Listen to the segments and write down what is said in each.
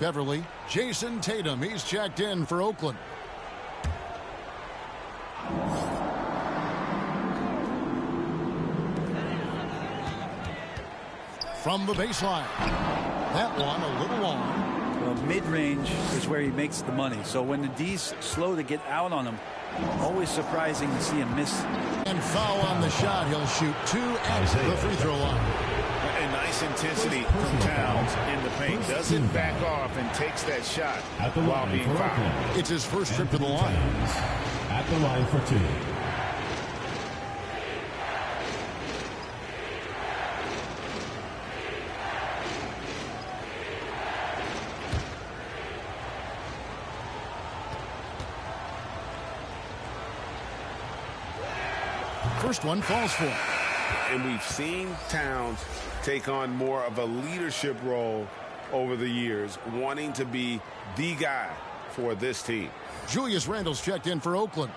Beverly, Jason Tatum, he's checked in for Oakland. From the baseline. That one a little long. Well, mid-range is where he makes the money. So when the D's slow to get out on him, always surprising to see him miss. And foul on the shot. He'll shoot 2 at the free throw line. A nice intensity from Towns in the paint. Doesn't back off and takes that shot while being fouled. It's his first trip to the line. At the line for 2. First one falls for him. And we've seen Towns take on more of a leadership role over the years, wanting to be the guy for this team. Julius Randle's checked in for Oakland.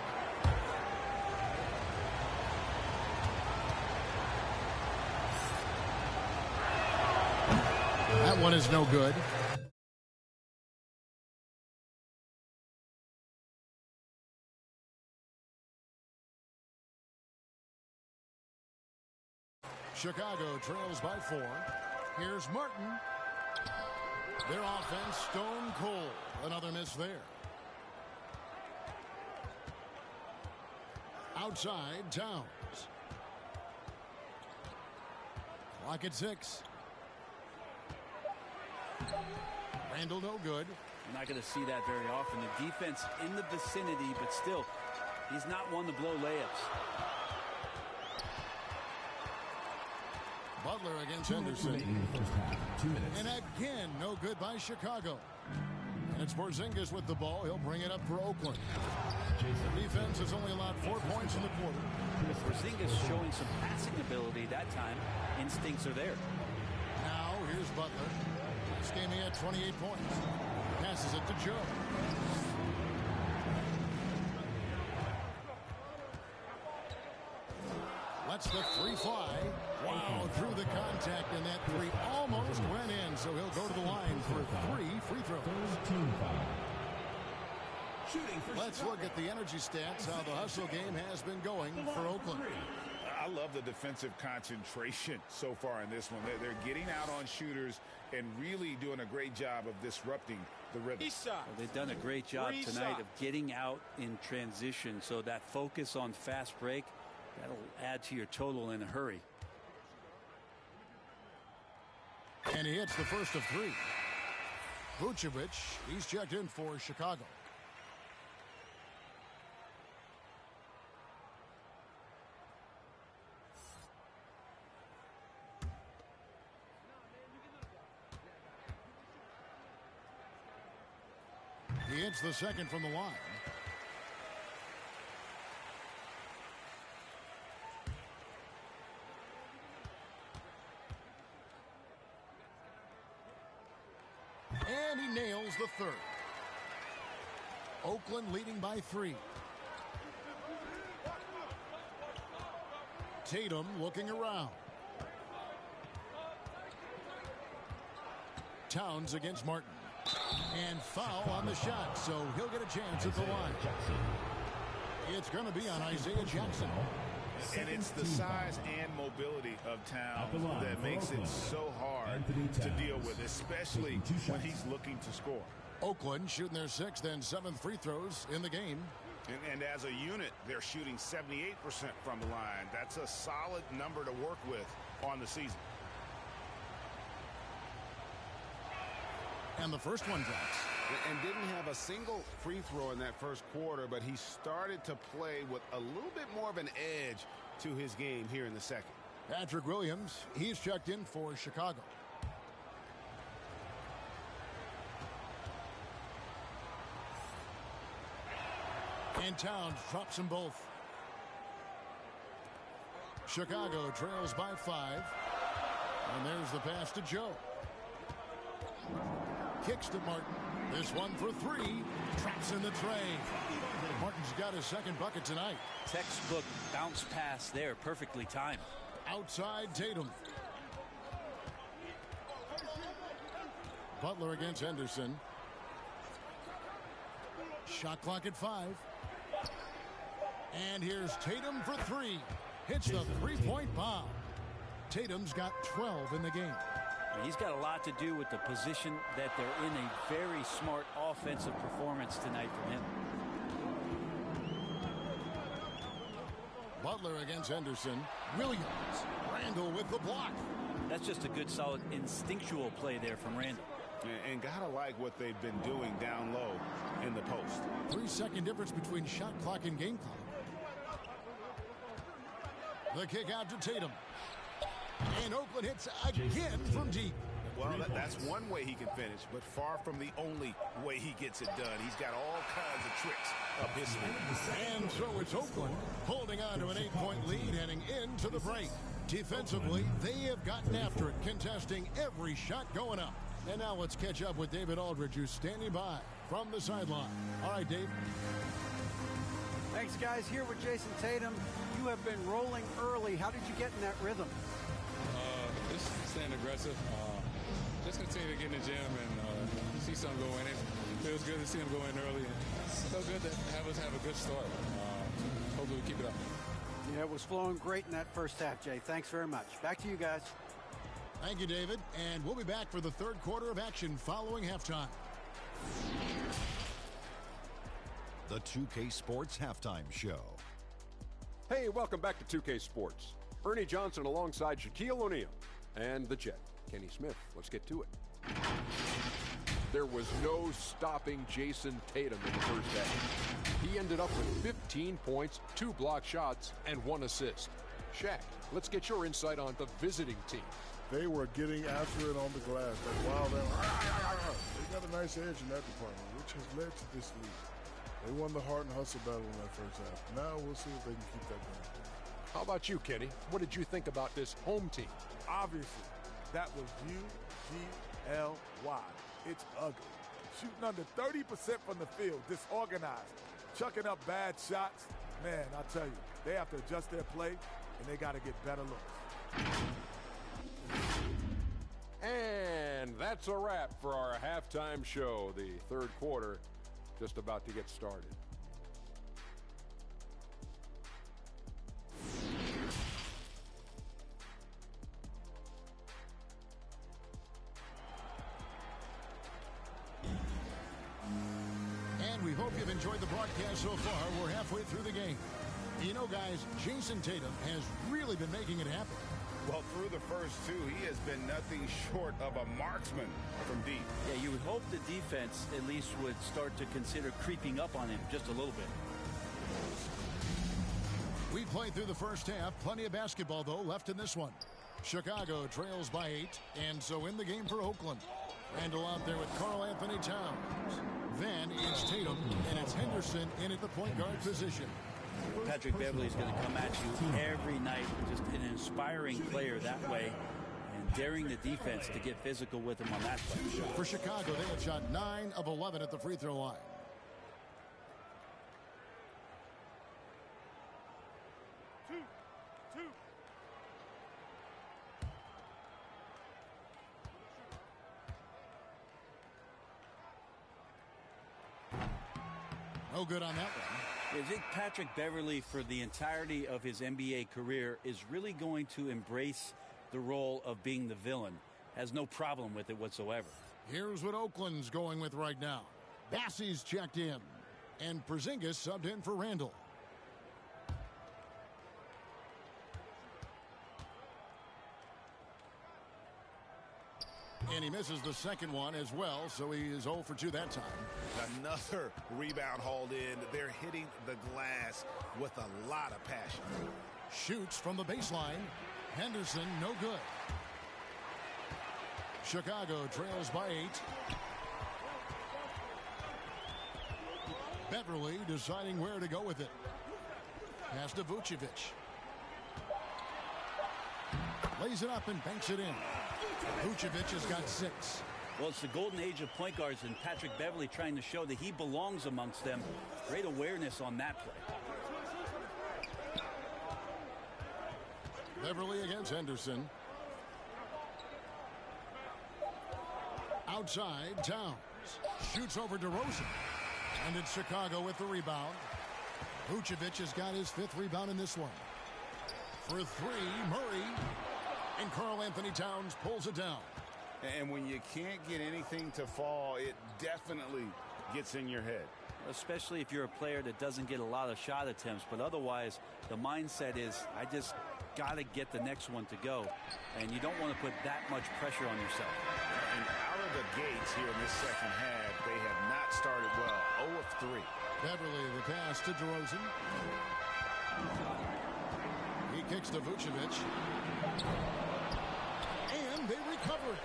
That one is no good. Chicago trails by 4. Here's Martin. Their offense stone cold. Another miss there. Outside, Towns. Clock at 6. Randle no good. You're not going to see that very often. The defense in the vicinity, but still, he's not one to blow layups. Butler against Henderson. And again, no good by Chicago. And it's Porzingis with the ball. He'll bring it up for Oakland. The defense has only allowed 4 points in the quarter. Porzingis showing some passing ability that time. Instincts are there. Now, here's Butler. This game he had 28 points. Passes it to Joe. Lets the 3 fly. Wow, through the contact, and that 3 almost went in, so he'll go to the line for 3 free throws. Let's look at the energy stats, how the hustle game has been going for Oakland. I love the defensive concentration so far in this one. They're getting out on shooters and really doing a great job of disrupting the rhythm. Well, they've done a great job tonight of getting out in transition, so that focus on fast break, that'll add to your total in a hurry. And he hits the first of 3. Vucevic, he's checked in for Chicago. He hits the second from the line. And he nails the third. Oakland leading by 3. Tatum looking around. Towns against Martin. And foul on the shot, so he'll get a chance at the line. It's going to be on Isaiah Jackson. And it's the size and mobility of Towns that makes it so hard to deal with, especially when he's looking to score. Oakland shooting their 6th and 7th free throws in the game. And as a unit, they're shooting 78% from the line. That's a solid number to work with on the season. And the first one drops. And didn't have a single free throw in that first quarter, but he started to play with a little bit more of an edge to his game here in the second. Patrick Williams, he's checked in for Chicago. And Towns drops them both. Chicago trails by 5. And there's the pass to Joe. Kicks to Martin. This one for 3. Traps in the tray. Martin's got his second bucket tonight. Textbook bounce pass there, perfectly timed. Outside Tatum. Butler against Henderson. Shot clock at 5. And here's Tatum for 3. Hits the three-point bomb. Tatum's got 12 in the game. He's got a lot to do with the position that they're in. A very smart offensive performance tonight from him. Butler against Henderson. Williams. Randall with the block. That's just a good, solid, instinctual play there from Randall. And gotta like what they've been doing down low in the post. 3-second difference between shot clock and game clock. The kick out to Tatum. And Oakland hits again from deep. Well, that's one way he can finish, but far from the only way he gets it done. He's got all kinds of tricks up his sleeve. And so it's Oakland holding on to an 8-point lead heading into the break. Defensively, they have gotten after it, contesting every shot going up. And now let's catch up with David Aldridge, who's standing by from the sideline. All right, Dave. Thanks, guys. Here with Jason Tatum. You have been rolling early. How did you get in that rhythm? Just staying aggressive. Just continue to get in the gym and see something go in. It feels good to see him go in early. It's so good to have us have a good start. Hopefully we keep it up. Yeah, it was flowing great in that first half, Jay. Thanks very much. Back to you guys. Thank you, David. And we'll be back for the third quarter of action following halftime. The 2K Sports Halftime Show. Hey, welcome back to 2K Sports. Ernie Johnson alongside Shaquille O'Neal and the Jet, Kenny Smith. Let's get to it. There was no stopping Jason Tatum in the first half. He ended up with 15 points, 2 block shots, and 1 assist. Shaq, let's get your insight on the visiting team. They were getting after it on the glass. Like, wow, they got a nice edge in that department, which has led to this lead. They won the heart and hustle battle in that first half. Now we'll see if they can keep that going. How about you, Kenny? What did you think about this home team? Obviously, that was U-G-L-Y. It's ugly. Shooting under 30% from the field, disorganized, chucking up bad shots. Man, I tell you, they have to adjust their play, and they got to get better looks. And that's a wrap for our halftime show. The third quarter just about to get started. And we hope you've enjoyed the broadcast so far. We're halfway through the game. You know, guys, Jason Tatum has really been making it happen. Well, through the first 2, he has been nothing short of a marksman from deep. Yeah, you would hope the defense at least would start to consider creeping up on him just a little bit. We played through the first half. Plenty of basketball, though, left in this one. Chicago trails by 8, and so in the game for Oakland. Randall out there with Karl Anthony Towns. Then it's Tatum, and it's Henderson in at the point guard position. Patrick Beverley is going to come at you every night. Just an inspiring player that way, and daring the defense to get physical with him on that play. For Chicago, they have shot 9 of 11 at the free throw line. No good on that one. I think Patrick Beverley, for the entirety of his NBA career, is really going to embrace the role of being the villain. Has no problem with it whatsoever. Here's what Oakland's going with right now. Bassey's checked in, and Porzingis subbed in for Randall. And he misses the second one as well, so he is 0 for 2 that time. Another rebound hauled in. They're hitting the glass with a lot of passion. Shoots from the baseline. Henderson, no good. Chicago trails by 8. Beverley deciding where to go with it. Pass to Vucevic. Lays it up and banks it in. Vucevic has got 6. Well, it's the golden age of point guards, and Patrick Beverley trying to show that he belongs amongst them. Great awareness on that play. Beverley against Henderson. Outside, Towns. Shoots over DeRozan. And it's Chicago with the rebound. Vucevic has got his 5th rebound in this one. For 3, Murray. And Karl-Anthony Towns pulls it down. And when you can't get anything to fall, it definitely gets in your head. Especially if you're a player that doesn't get a lot of shot attempts. But otherwise, the mindset is, I just got to get the next one to go. And you don't want to put that much pressure on yourself. And out of the gates here in this second half, they have not started well. 0 of 3. Beverly, the pass to DeRozan. He kicks to Vucevic. And they recover it.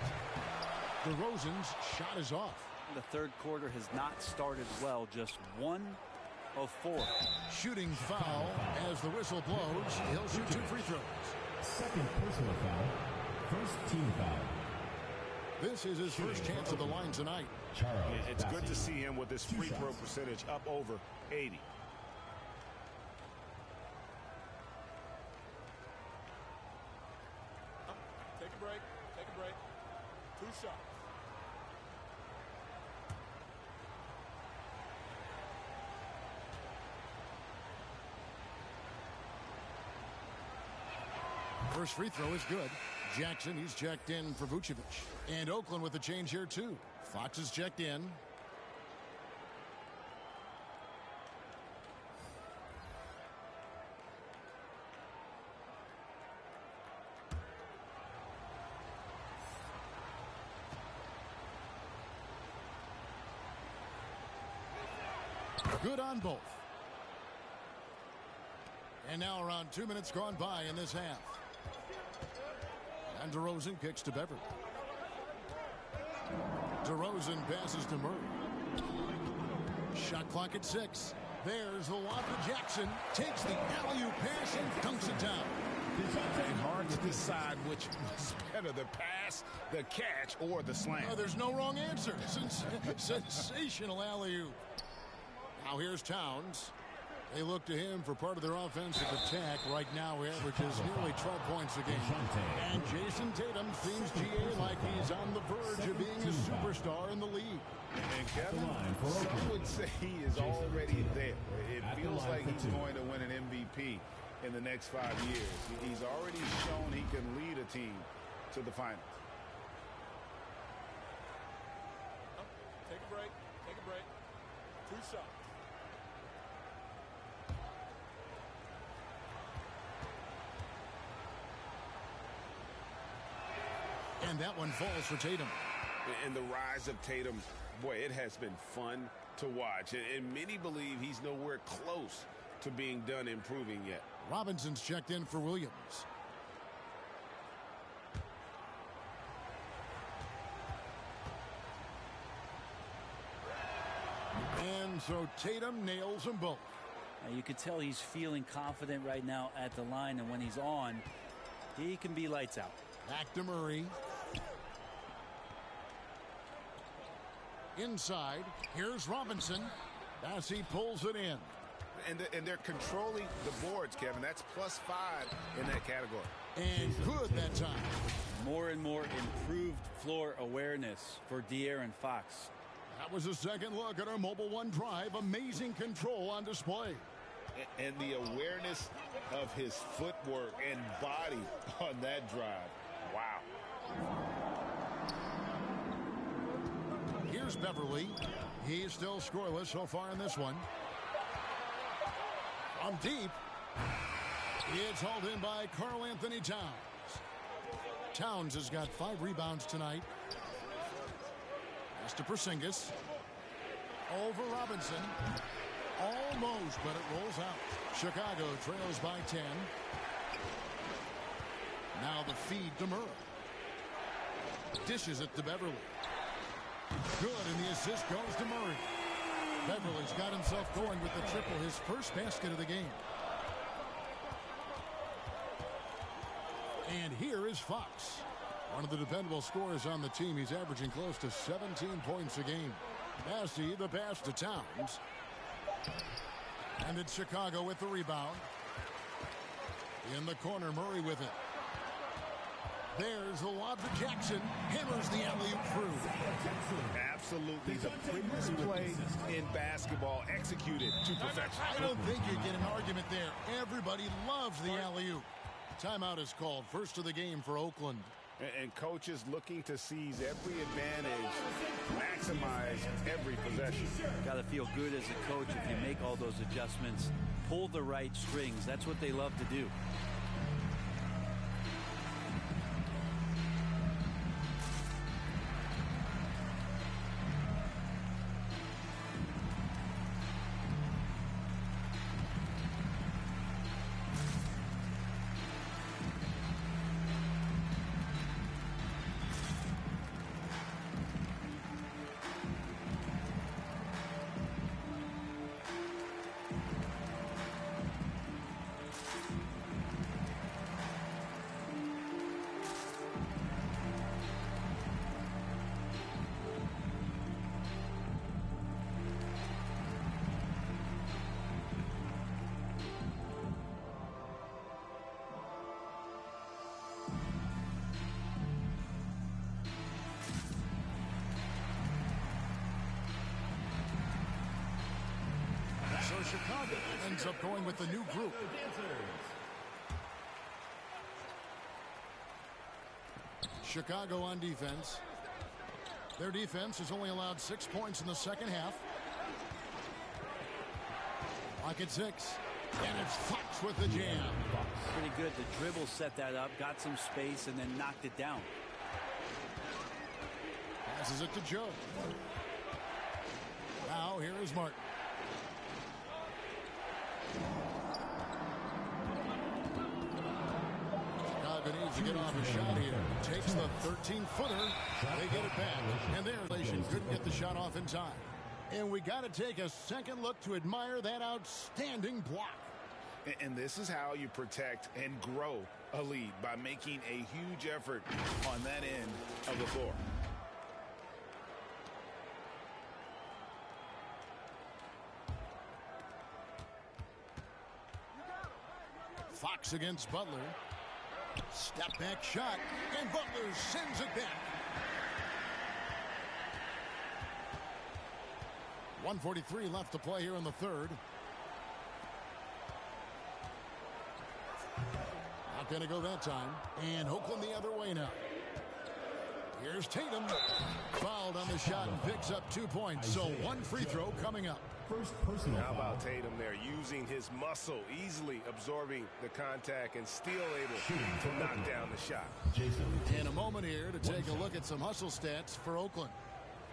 DeRozan's shot is off. The third quarter has not started well. Just 1 of 4. Shooting foul as the whistle blows. He'll shoot 2 free throws. Second personal foul. First team foul. This is his first chance at the line tonight. It's good to see him with his free throw percentage up over 80. Take a break. Take a break. 2 shots. First free throw is good. Jackson, he's checked in for Vucevic. And Oakland with the change here, too. Fox is checked in. Good on both. And now around 2 minutes gone by in this half. And DeRozan kicks to Beverly. DeRozan passes to Murray. Shot clock at 6. There's the lob to Jackson. Takes the alley-oop pass and dunks it down. And hard to decide which was better, the pass, the catch, or the slam. There's no wrong answer. Sensational alley-oop. Now here's Towns. They look to him for part of their offensive attack. Right now, he averages nearly 12 points a game. And Jason Tatum seems, GA, like he's on the verge of being a superstar in the league. And Kevin, some would say he is already there. It feels like he's going to win an MVP in the next 5 years. He's already shown he can lead a team to the finals. Take a break. Take a break. 2 shots. And that one falls for Tatum. And the rise of Tatum, boy, it has been fun to watch. And many believe he's nowhere close to being done improving yet. Robinson's checked in for Williams. And so Tatum nails them both. Now you could tell he's feeling confident right now at the line, and when he's on, he can be lights out. Back to Murray. Inside, here's Robinson as he pulls it in. And they're controlling the boards, Kevin. That's +5 in that category. And good that time. More and more improved floor awareness for De'Aaron Fox. That was a second look at our Mobile One drive. Amazing control on display. And the awareness of his footwork and body on that drive. Wow. Here's Beverly. He's still scoreless so far in this one. From deep. It's hauled in by Karl-Anthony Towns. Towns has got 5 rebounds tonight. Pass to Porzingis. Over Robinson. Almost, but it rolls out. Chicago trails by 10. Now the feed to Murray. Dishes it to Beverly. Good, and the assist goes to Murray. Beverly's got himself going with the triple, his first basket of the game. And here is Fox. One of the dependable scorers on the team. He's averaging close to 17 points a game. Massey, the pass to Towns. And it's Chicago with the rebound. In the corner, Murray with it. There's the lob to Jackson. Hammers the alley-oop through. Absolutely the prettiest play in basketball, executed to perfection. I don't think you get an argument there. Everybody loves the alley-oop. Timeout is called. First of the game for Oakland. And coaches looking to seize every advantage, maximize every possession. Got to feel good as a coach if you make all those adjustments. Pull the right strings. That's what they love to do. So Chicago ends up going with the new group. Chicago on defense. Their defense has only allowed 6 points in the second half. Clock at 6. And it's Fox with the jam. Pretty good. The dribble set that up, got some space, and then knocked it down. Passes it to Joe. Now here is Martin. Chicago needs to get off a shot here. Takes the 13-footer. They get it back. And their relation couldn't get the shot off in time. And we got to take a second look to admire that outstanding block. And this is how you protect and grow a lead, by making a huge effort on that end of the floor. Fox against Butler. Step back shot, and Butler sends it back. 1:43 left to play here in the third. Not going to go that time. And Oakland the other way now. Here's Tatum. Fouled on the shot and picks up 2 points. So one free throw coming up. First personal How foul. about Tatum there, using his muscle, easily absorbing the contact and still able to knock down the shot. Jason. In a moment here to take a look at some hustle stats for Oakland.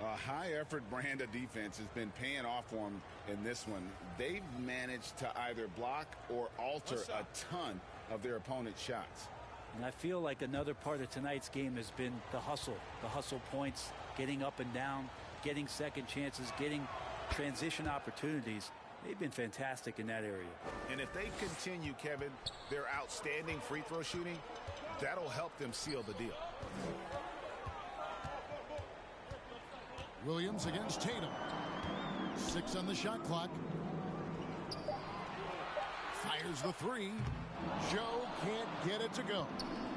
A high-effort brand of defense has been paying off for them in this one. They've managed to either block or alter a ton of their opponent's shots. And I feel like another part of tonight's game has been the hustle points, getting up and down, getting second chances, getting transition opportunities. They've been fantastic in that area. And if they continue, Kevin, their outstanding free throw shooting, that'll help them seal the deal. Williams against Tatum. 6 on the shot clock. Fires the three. Joe can't get it to go.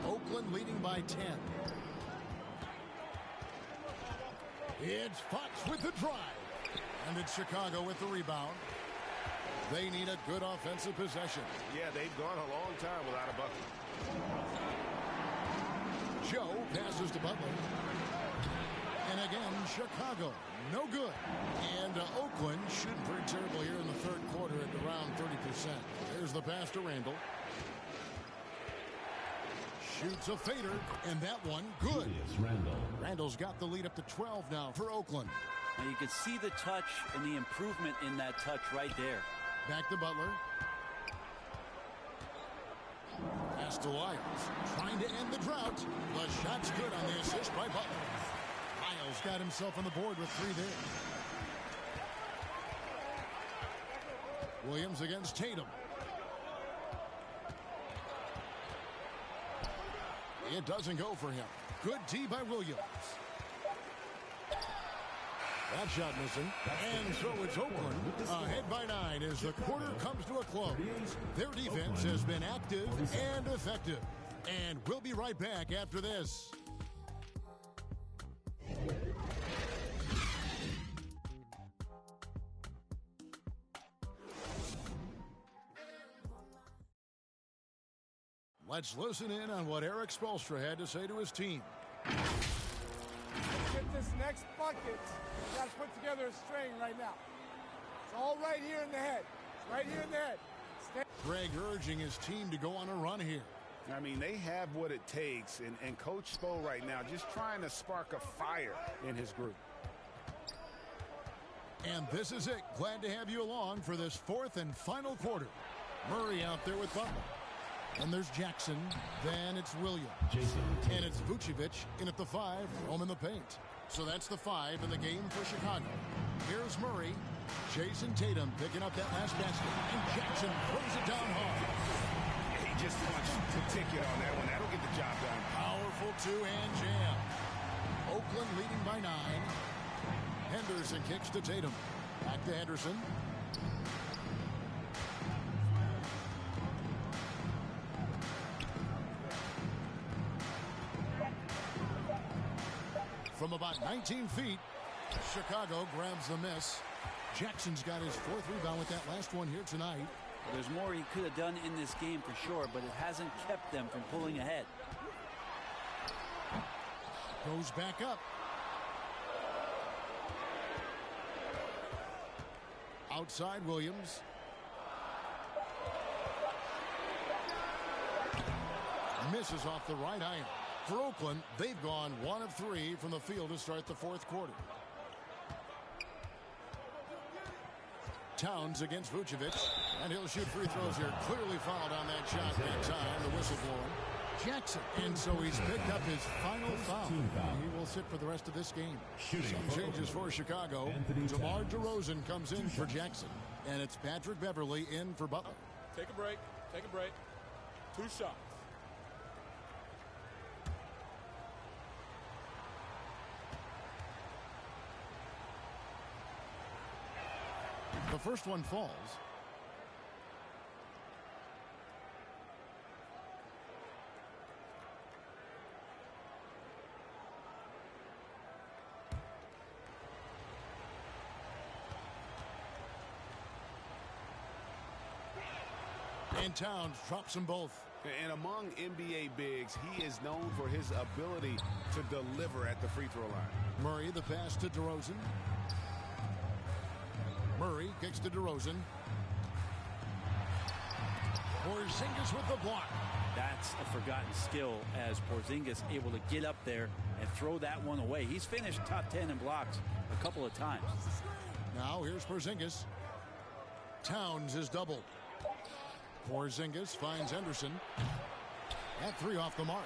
Oakland leading by 10. It's Fox with the drive. And it's Chicago with the rebound. They need a good offensive possession. Yeah, they've gone a long time without a bucket. Joe passes to Butler. And again, Chicago, no good. And Oakland shouldn't pretty terrible here in the third quarter at around 30%. There's the pass to Randall. Shoots a fader, and that one good. Randall's got the lead up to 12 now for Oakland. And you can see the touch and the improvement in that touch right there. Back to Butler. Pass to Lyles. Trying to end the drought. The shot's good on the assist by Butler. Lyles got himself on the board with 3 there. Williams against Tatum. It doesn't go for him. Good D by Williams. That shot missing. And so it's Oakland ahead by 9 as the quarter comes to a close. Their defense has been active and effective. And we'll be right back after this. Let's listen in on what Eric Spoelstra had to say to his team. Let's get this next bucket. We got to put together a string right now. It's all right here in the head. It's right here in the head. Greg urging his team to go on a run here. I mean, they have what it takes, and Coach Spo right now just trying to spark a fire in his group. And this is it. Glad to have you along for this fourth and final quarter. Murray out there with Butler. And there's Jackson. Then it's Williams. And it's Vucevic in at the 5, home in the paint. So that's the 5 in the game for Chicago. Here's Murray. Jason Tatum picking up that last basket. And Jackson throws it down hard. He just punched the ticket on that one. That'll get the job done. Powerful two-hand jam. Oakland leading by 9. Henderson kicks to Tatum. Back to Henderson. From about 19 feet, Chicago grabs the miss. Jackson's got his 4th rebound with that last one here tonight. Well, there's more he could have done in this game for sure, but it hasn't kept them from pulling ahead. Goes back up. Outside Williams. Misses off the right iron. For Oakland, they've gone 1 of 3 from the field to start the 4th quarter. Towns against Vucevic, and he'll shoot free throws here. Clearly fouled on that shot that time, the whistle blowing. Jackson, and so he's picked up his final foul. He will sit for the rest of this game. Some changes for Chicago. DeMar DeRozan comes in for Jackson, and it's Patrick Beverley in for Butler. Take a break. Take a break. 2 shots. The first one falls. And Towns drops them both. And among NBA bigs, he is known for his ability to deliver at the free throw line. Murray, the pass to DeRozan. Murray kicks to DeRozan. Porzingis with the block. That's a forgotten skill as Porzingis able to get up there and throw that one away. He's finished top 10 in blocks a couple of times. Now here's Porzingis. Towns is doubled. Porzingis finds Henderson. That 3 off the mark.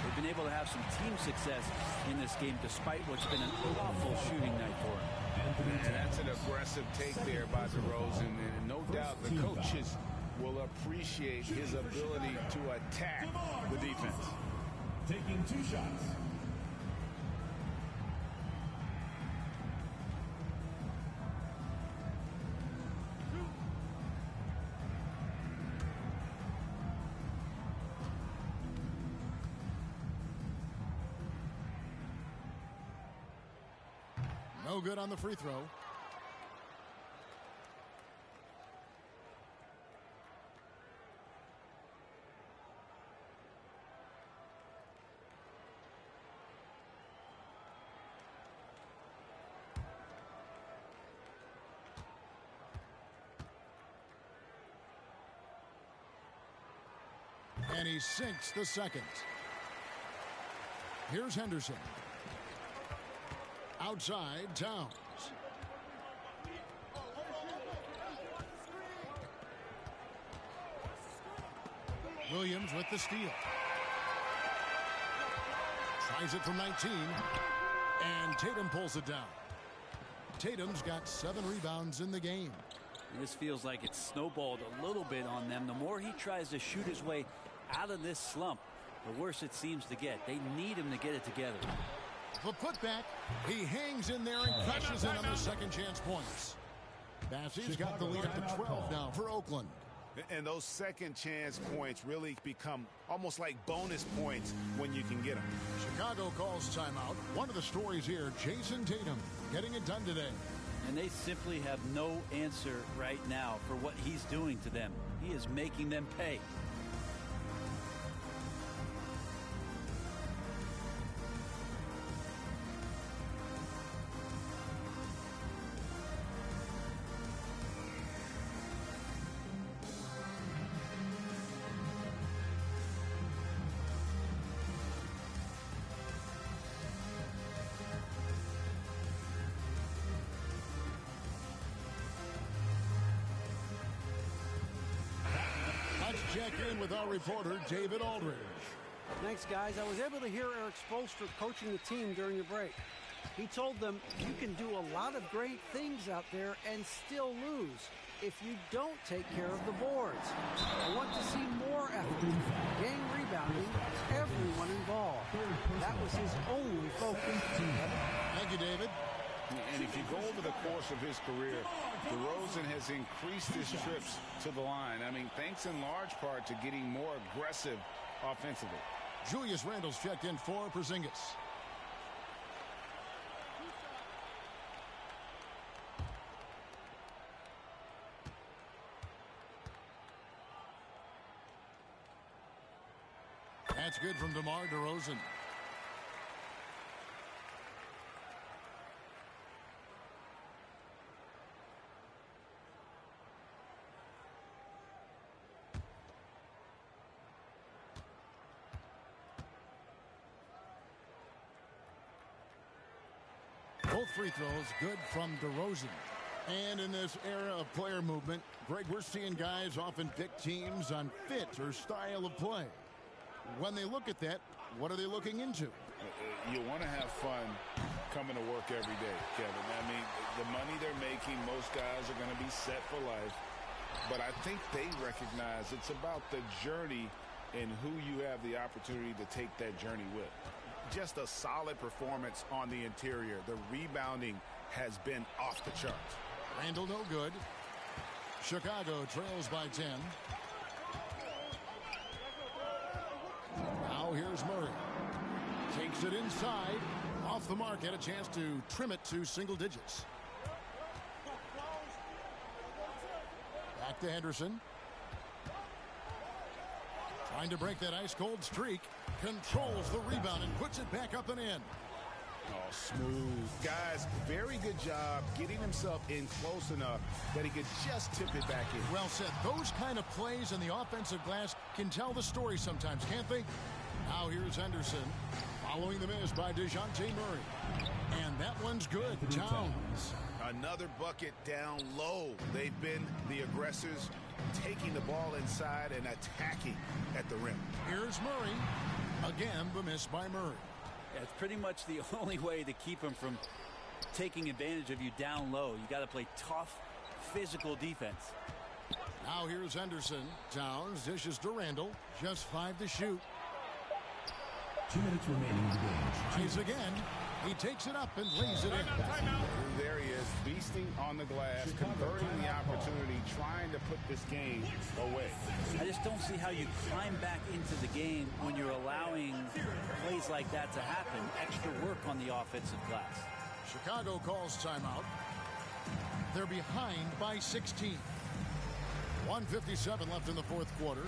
They've been able to have some team success in this game despite what's been an awful shooting night for him. Man, that's an aggressive take there by DeRozan, and no doubt the coaches will appreciate his ability to attack the defense. Taking 2 shots. No good on the free throw. And he sinks the second. Here's Henderson. Outside, Towns. Williams with the steal. Tries it from 19. And Tatum pulls it down. Tatum's got 7 rebounds in the game. And this feels like it's snowballed a little bit on them. The more he tries to shoot his way out of this slump, the worse it seems to get. They need him to get it together. The putback, he hangs in there and crashes in on the second chance points. Bassey's got the lead up to 12 now for Oakland. And those second chance points really become almost like bonus points when you can get them. Chicago calls timeout. One of the stories here, Jason Tatum getting it done today. And they simply have no answer right now for what he's doing to them. He is making them pay. Check in with our reporter, David Aldridge. Thanks, guys. I was able to hear Eric Spoelstra coaching the team during the break. He told them you can do a lot of great things out there and still lose if you don't take care of the boards. I want to see more effort, game rebounding, everyone involved. That was his only focus. Thank you, David. And if you go over the course of his career, DeRozan has increased his trips to the line. I mean, thanks in large part to getting more aggressive offensively. Julius Randle's checked in for Porzingis. That's good from DeMar DeRozan. Both free throws good from DeRozan. And in this era of player movement, Greg, we're seeing guys often pick teams on fit or style of play. When they look at that, what are they looking into? You want to have fun coming to work every day, Kevin. I mean, the money they're making, most guys are going to be set for life. But I think they recognize it's about the journey and who you have the opportunity to take that journey with. Just a solid performance on the interior. The rebounding has been off the charts. Randle no good. Chicago trails by 10. Now here's Murray. Takes it inside. Off the mark. Had a chance to trim it to single digits. Back to Henderson. Trying to break that ice-cold streak. Controls the rebound and puts it back up and in. Oh, smooth. Guys, very good job getting himself in close enough that he could just tip it back in. Well said. Those kind of plays in the offensive glass can tell the story sometimes, can't they? Now here's Henderson following the miss by DeJounte Murray. And that one's good. Towns. Another bucket down low. They've been the aggressors, taking the ball inside and attacking at the rim. Here's Murray. Again, the miss by Murray. Yeah, it's pretty much the only way to keep him from taking advantage of you down low. You got to play tough, physical defense. Now here's Henderson. Towns dishes to Randle. Just 5 to shoot. 2 minutes remaining in the game. Tries again. He takes it up and lays it in. There he is, feasting on the glass, converting the opportunity, trying to put this game away. I just don't see how you climb back into the game when you're allowing plays like that to happen. Extra work on the offensive glass. Chicago calls timeout. They're behind by 16. 1:57 left in the fourth quarter.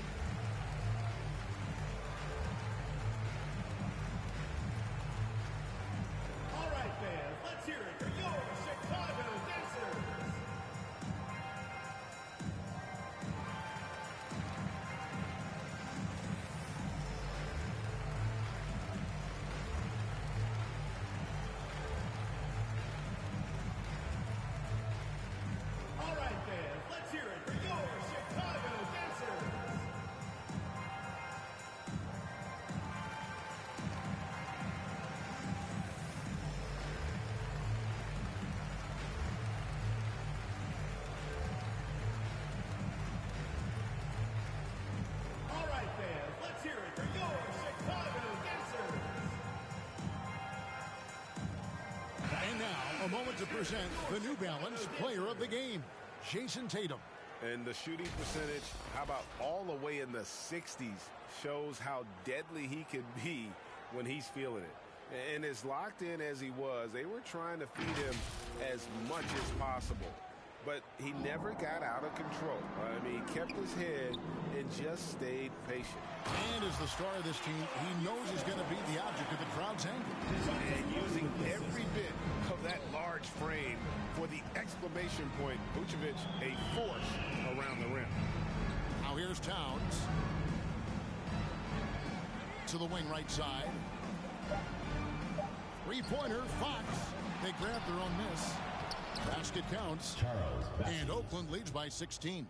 A moment to present the New Balance Player of the Game, Jason Tatum. And the shooting percentage, how about all the way in the 60s, shows how deadly he can be when he's feeling it. And as locked in as he was, they were trying to feed him as much as possible. But he never got out of control. I mean, he kept his head and just stayed patient. And as the star of this team, he knows he's going to be the object of the crowd's anger. And using every bit of that large frame for the exclamation point, Vucevic, a force around the rim. Now here's Towns. To the wing right side. Three-pointer, Fox. They grab their own miss. Basket counts. And Oakland leads by 16.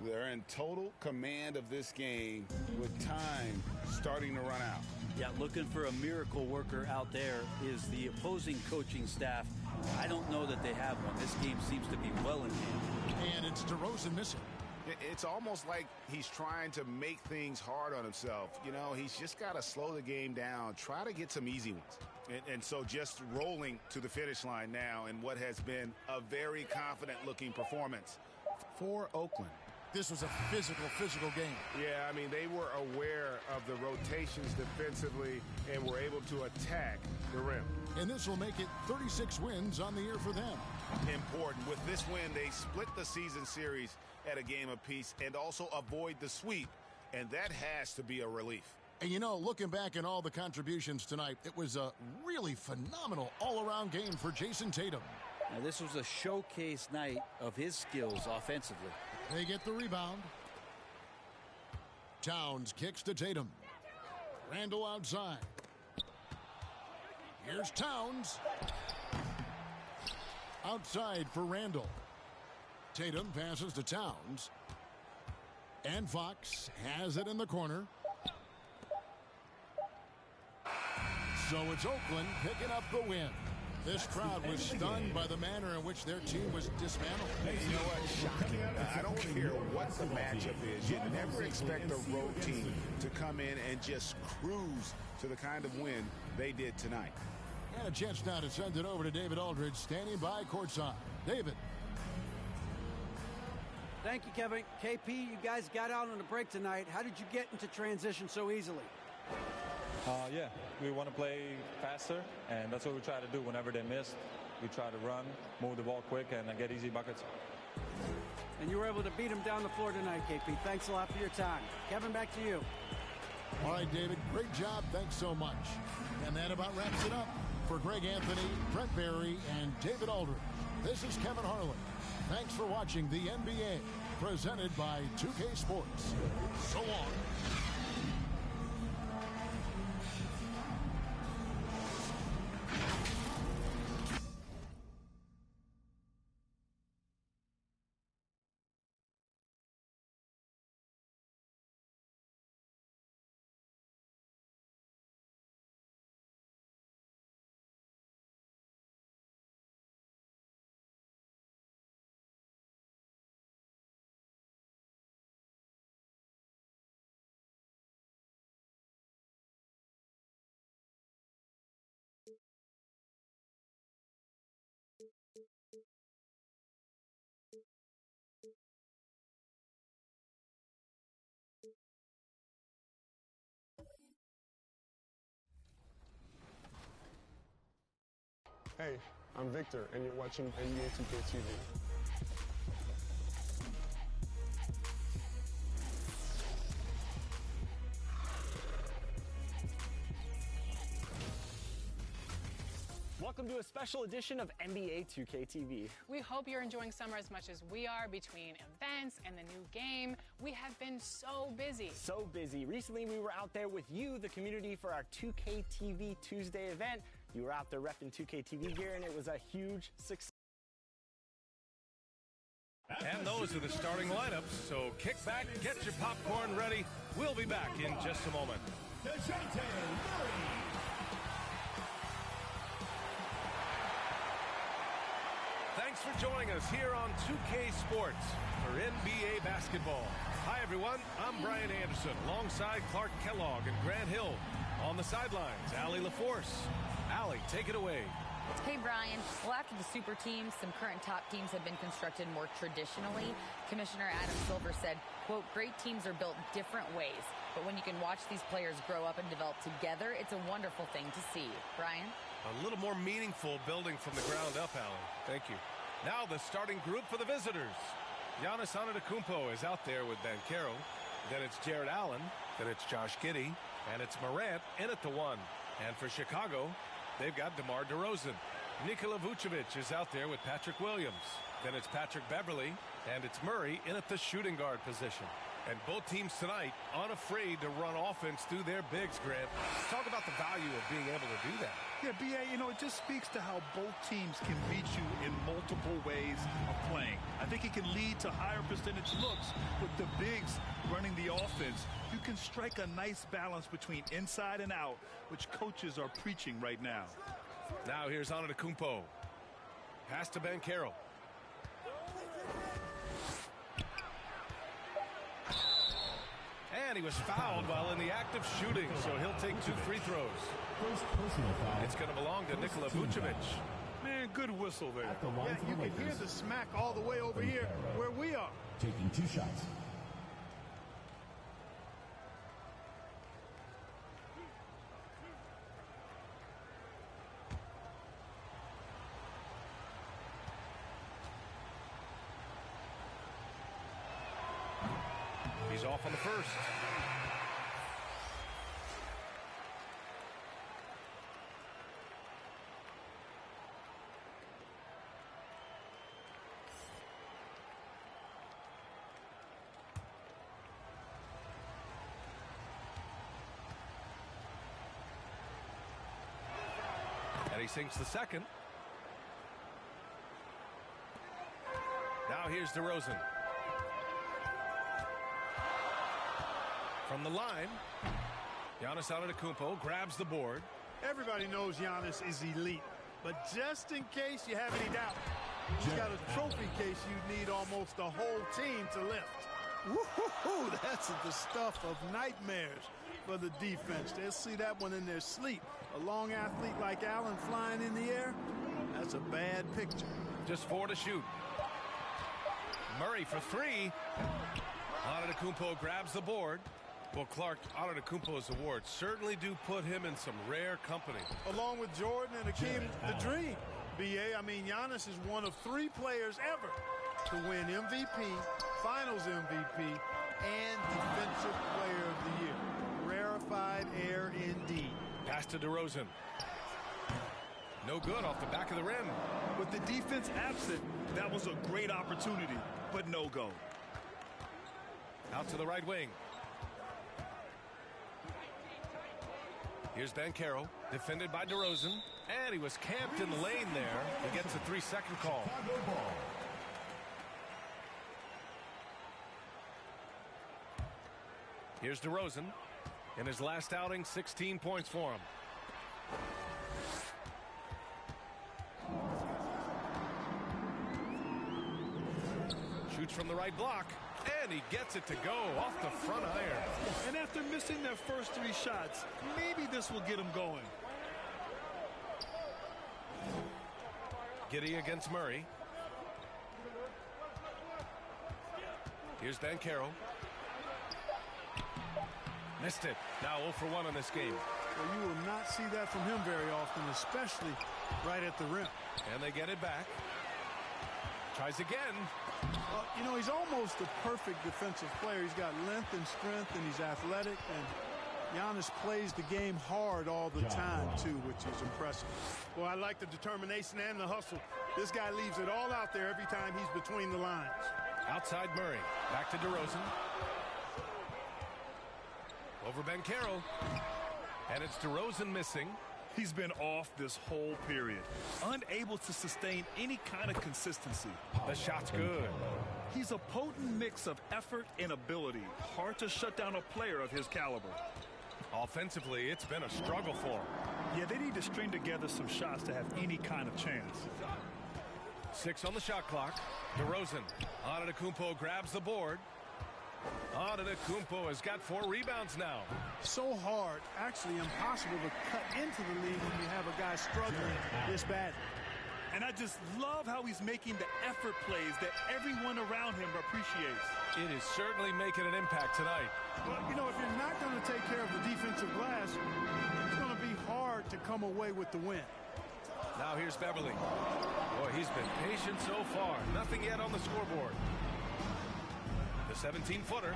They're in total command of this game with time starting to run out. Yeah, looking for a miracle worker out there is the opposing coaching staff. I don't know that they have one. This game seems to be well in hand. And it's DeRozan missing. It's almost like he's trying to make things hard on himself. You know, he's just got to slow the game down, try to get some easy ones. And so just rolling to the finish line now in what has been a very confident-looking performance for Oakland. This was a physical game. Yeah, I mean, they were aware of the rotations defensively and were able to attack the rim. And this will make it 36 wins on the year for them. Important. With this win, they split the season series at a game apiece and also avoid the sweep. And that has to be a relief. And, you know, looking back at all the contributions tonight, it was a really phenomenal all-around game for Jason Tatum. Now, this was a showcase night of his skills offensively. They get the rebound. Towns kicks to Tatum. Randall outside. Here's Towns. Outside for Randall. Tatum passes to Towns. And Fox has it in the corner. So it's Oakland picking up the win. This crowd was stunned by the manner in which their team was dismantled. You know what? Shocking. I don't care what the matchup is. You never expect a road team to come in and just cruise to the kind of win they did tonight. And a chance now to send it over to David Aldridge, standing by courtside. David. Thank you, Kevin. KP, you guys got out on a break tonight. How did you get into transition so easily? Yeah, we want to play faster, and that's what we try to do whenever they miss. We try to run, move the ball quick, and get easy buckets. And you were able to beat them down the floor tonight, KP. Thanks a lot for your time. Kevin, back to you. All right, David, great job. Thanks so much. And that about wraps it up. For Greg Anthony, Brett Barry, and David Aldridge, this is Kevin Harlan. Thanks for watching the NBA, presented by 2K Sports. So long. Hey, I'm Victor, and you're watching NBA 2K TV. Welcome to a special edition of NBA 2K TV. We hope you're enjoying summer as much as we are. Between events and the new game, we have been so busy. So busy. Recently, we were out there with you, the community, for our 2K TV Tuesday event. You were out there repping 2K TV gear, and it was a huge success. And those are the starting lineups, so kick back, get your popcorn ready. We'll be back in just a moment. Thanks for joining us here on 2K Sports for NBA basketball. Hi, everyone. I'm Brian Anderson, alongside Clark Kellogg and Grant Hill. On the sidelines, Allie LaForce. Allie, take it away. Hey, Brian. Well, after the super teams, some current top teams have been constructed more traditionally. Commissioner Adam Silver said, quote, great teams are built different ways. But when you can watch these players grow up and develop together, it's a wonderful thing to see. Brian? A little more meaningful building from the ground up, Alan. Thank you. Now the starting group for the visitors. Giannis Antetokounmpo is out there with Banchero. Then it's Jared Allen. Then it's Josh Giddey. And it's Morant in at the 1. And for Chicago, they've got DeMar DeRozan. Nikola Vucevic is out there with Patrick Williams. Then it's Patrick Beverley. And it's Murray in at the shooting guard position. And both teams tonight unafraid to run offense through their bigs, Grant. Talk about the value of being able to do that. Yeah, BA, it just speaks to how both teams can beat you in multiple ways of playing. I think it can lead to higher percentage looks with the bigs running the offense. You can strike a nice balance between inside and out, which coaches are preaching right now. Now here's Antetokounmpo. Pass to Banchero. And he was fouled while in the act of shooting, so he'll take 2 free throws. First personal foul. It's going to belong to Nikola Vucevic. Man, good whistle there. Yeah, you can hear the smack all the way over here where we are. Taking 2 shots. He's off on the first. And he sinks the second. Now here's DeRozan. From the line, Giannis Antetokounmpo grabs the board. Everybody knows Giannis is elite, but just in case you have any doubt, he's got a trophy case you need almost the whole team to lift. Woo-hoo-hoo, that's the stuff of nightmares for the defense. They'll see that one in their sleep. A long athlete like Allen flying in the air, that's a bad picture. Just 4 to shoot. Murray for 3. Antetokounmpo grabs the board. Well, Clark, Antetokounmpo's awards certainly do put him in some rare company. Along with Jordan and Hakeem, the dream. BA, I mean, Giannis is one of 3 players ever to win MVP, Finals MVP, and Defensive Player of the Year. Rarefied air indeed. Pass to DeRozan. No good off the back of the rim. With the defense absent, that was a great opportunity, but no go. Out to the right wing. Here's Banchero, defended by DeRozan, and he was camped in the lane there. He gets a 3-second call. Here's DeRozan. In his last outing, 16 points for him. Shoots from the right block. And he gets it to go off the front iron. And after missing their first 3 shots, maybe this will get them going. Giddey against Murray. Here's Banchero. Missed it. Now 0 for 1 in this game. Well, you will not see that from him very often, especially right at the rim. And they get it back. Tries again. He's almost a perfect defensive player. He's got length and strength, and he's athletic. And Giannis plays the game hard all the time, too, which is impressive. Well, I like the determination and the hustle. This guy leaves it all out there every time he's between the lines. Outside Murray. Back to DeRozan. Over Banchero. And it's DeRozan missing. He's been off this whole period, unable to sustain any kind of consistency. The shot's good. He's a potent mix of effort and ability. Hard to shut down a player of his caliber. Offensively, it's been a struggle for him. Yeah, they need to string together some shots to have any kind of chance. 6 on the shot clock. DeRozan. Antetokounmpo grabs the board. Antetokounmpo has got 4 rebounds now. So hard, actually impossible to cut into the lead when you have a guy struggling this bad. And I just love how he's making the effort plays that everyone around him appreciates. It is certainly making an impact tonight. Well, you know, if you're not going to take care of the defensive glass, it's going to be hard to come away with the win. Now here's Beverly. Boy, he's been patient so far. Nothing yet on the scoreboard. The 17-footer,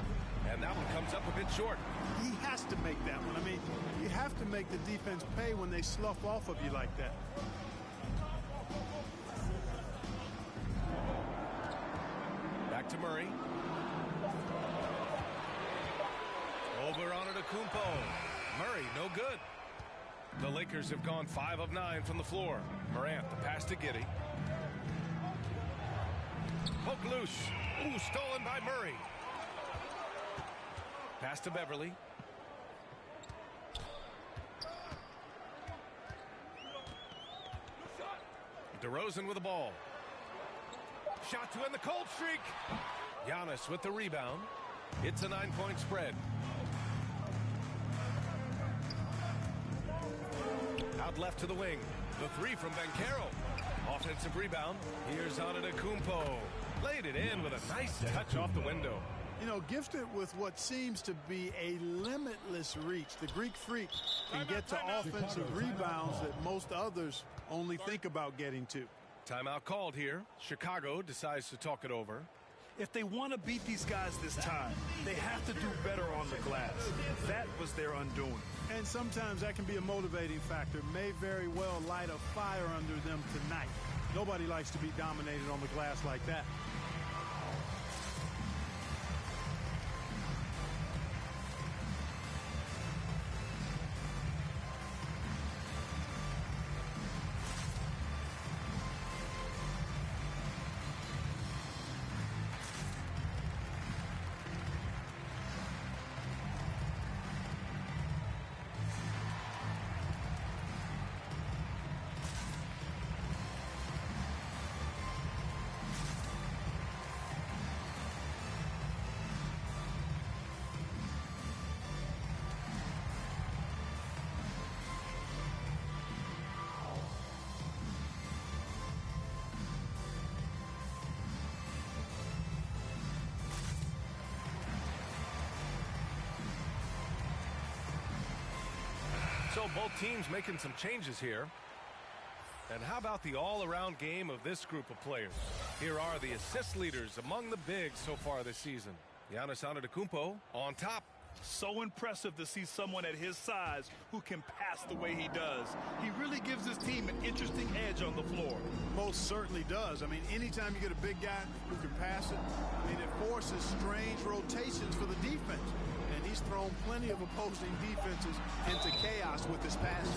and that one comes up a bit short. He has to make that one. I mean, you have to make the defense pay when they slough off of you like that. Back to Murray. Over Antetokounmpo. Murray, no good. The Lakers have gone 5 of 9 from the floor. Morant, the pass to Giddey. Poke loose. Ooh, stolen by Murray. Pass to Beverly. DeRozan with the ball. Shot to end the cold streak. Giannis with the rebound. It's a 9-point spread. Out left to the wing. The 3 from Banchero. Offensive rebound. Here's Antetokounmpo. Laid it in with a nice touch off the window. You know, gifted with what seems to be a limitless reach. The Greek Freak can get to offensive rebounds that most others only think about getting to. Timeout called here. Chicago decides to talk it over. If they want to beat these guys this time, they have to do better on the glass. That was their undoing. And sometimes that can be a motivating factor. May very well light a fire under them tonight. Nobody likes to be dominated on the glass like that. So both teams making some changes here. And how about the all-around game of this group of players? Here are the assist leaders among the bigs so far this season. Giannis Antetokounmpo on top. So impressive to see someone at his size who can pass the way he does. He really gives his team an interesting edge on the floor. Most certainly does. I mean, anytime you get a big guy who can pass it, I mean, it forces strange rotations for the defense. And he's thrown plenty of opposing defenses into chaos with his passing.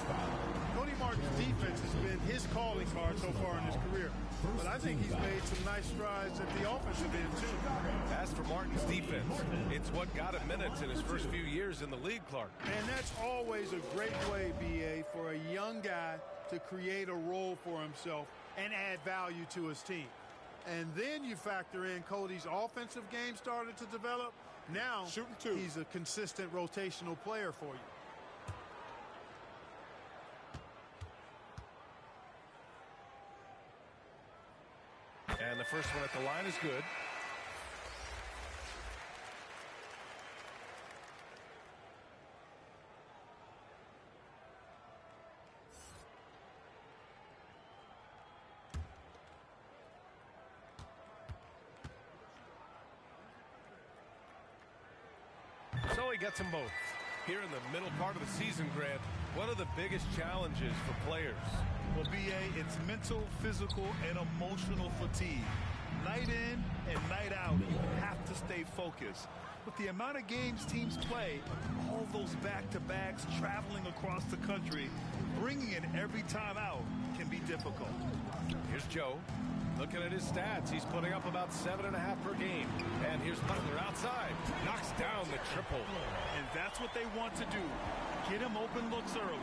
Cody Martin's defense has been his calling card so far in his career. But I think he's made some nice strides at the offensive end, too. As for Martin's defense, it's what got him minutes in his first few years in the league, Clark. And that's always a great way, B.A., for a young guy to create a role for himself and add value to his team. And then you factor in Cody's offensive game started to develop. Now he's a consistent rotational player for you. And the first one at the line is good. So he gets them both. Here in the middle part of the season, Grant, what are the biggest challenges for players? Well, B.A., it's mental, physical, and emotional fatigue. Night in and night out, you have to stay focused. With the amount of games teams play, all those back-to-backs, traveling across the country, bringing it every time out can be difficult. Here's Joe. Looking at his stats, he's putting up about 7.5 per game. And here's Butler outside. Knocks down the triple. And that's what they want to do. Get him open looks early.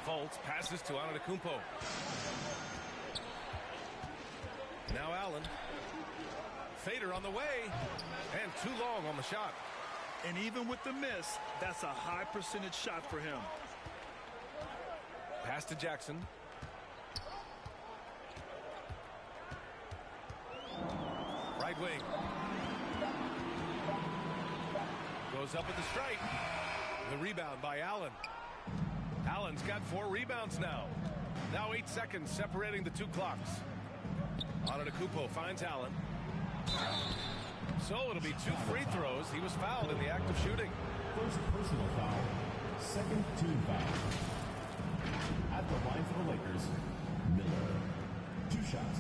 Fultz passes to Antetokounmpo. Now Allen. fader on the way. And too long on the shot. And even with the miss, that's a high percentage shot for him. Pass to Jackson. Right wing. Goes up with the strike. The rebound by Allen. Allen's got 4 rebounds now. Now 8 seconds separating the 2 clocks. Antetokounmpo finds Allen. So it'll be 2 free throws. He was fouled in the act of shooting. First personal foul, second team foul. At the line for the Lakers, Miller. 2 shots.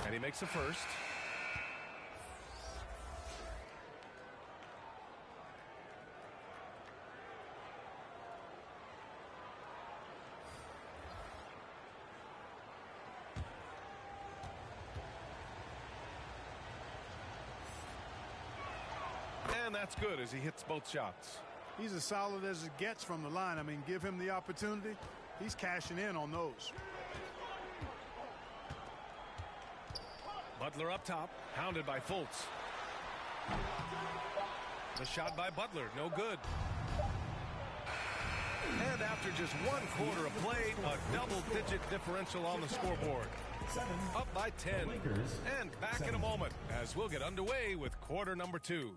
And he makes the first. And that's good as he hits both shots. He's as solid as it gets from the line. I mean, give him the opportunity. He's cashing in on those. Butler up top, hounded by Fultz. The shot by Butler, no good. And after just 1 quarter of play, a double-digit differential on the scoreboard. Up by 10. And back in a moment as we'll get underway with quarter number 2.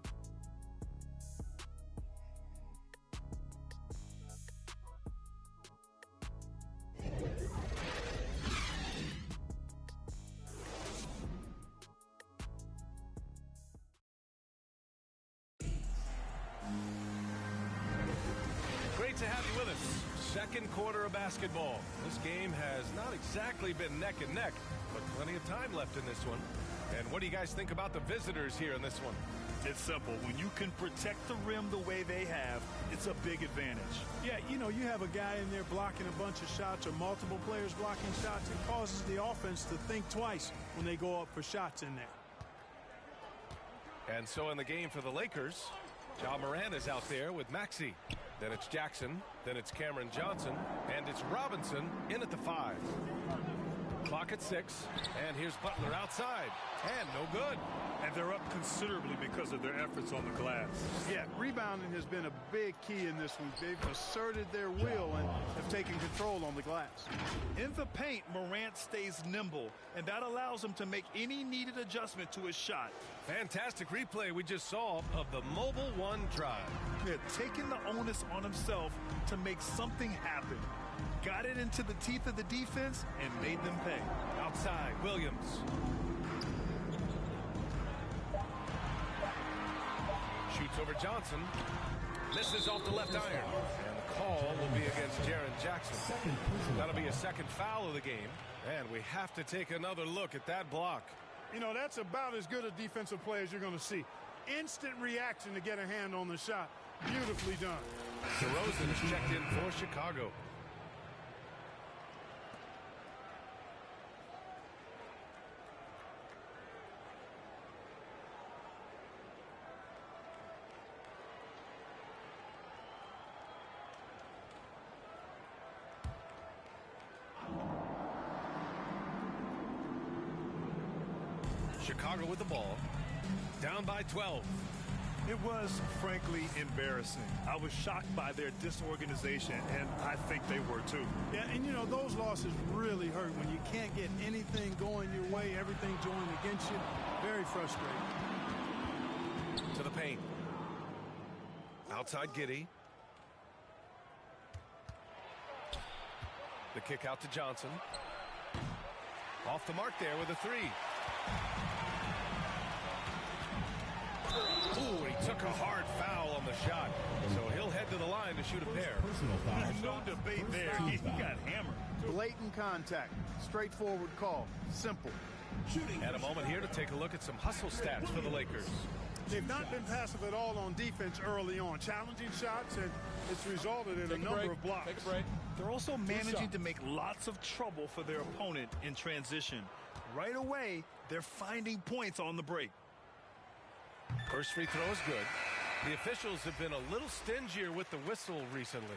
To have you with us. Second quarter of basketball. This game has not exactly been neck and neck, but plenty of time left in this one. And what do you guys think about the visitors here in this one? It's simple. When you can protect the rim the way they have, it's a big advantage. Yeah, you know, you have a guy in there blocking a bunch of shots or multiple players blocking shots. It causes the offense to think twice when they go up for shots in there. And so in the game for the Lakers, Ja Morant is out there with Maxey. Then it's Jackson, then it's Cameron Johnson, and it's Robinson in at the 5. Clock at 6, and here's Butler outside, and no good. And they're up considerably because of their efforts on the glass. Yeah, rebounding has been a big key in this one. They've asserted their will and have taken control on the glass. In the paint, Morant stays nimble, and that allows him to make any needed adjustment to his shot. Fantastic replay we just saw of the mobile 1 drive. Yeah, taking the onus on himself to make something happen. Got it into the teeth of the defense and made them pay. Outside, Williams. Shoots over Johnson. Misses off the left iron. And the call will be against Jaren Jackson. That'll be a second foul of the game. And we have to take another look at that block. You know, that's about as good a defensive play as you're going to see. Instant reaction to get a hand on the shot. Beautifully done. DeRozan is checked in for Chicago. Chicago with the ball. Down by 12. It was, frankly, embarrassing. I was shocked by their disorganization, and I think they were too. Yeah, and you know, those losses really hurt when you can't get anything going your way, everything going against you. Very frustrating. To the paint. Outside Giddey. The kick out to Johnson. Off the mark there with a 3. Ooh, he took a hard foul on the shot. So he'll head to the line to shoot a pair. There's no debate there. He got hammered. Blatant contact. Straightforward call. Simple. And a moment here to take a look at some hustle stats for the Lakers. They've not been passive at all on defense early on. Challenging shots, and it's resulted in a number of blocks. Take a break. They're also managing to make lots of trouble for their opponent in transition. Right away, they're finding points on the break. First free throw is good. The officials have been a little stingier with the whistle recently.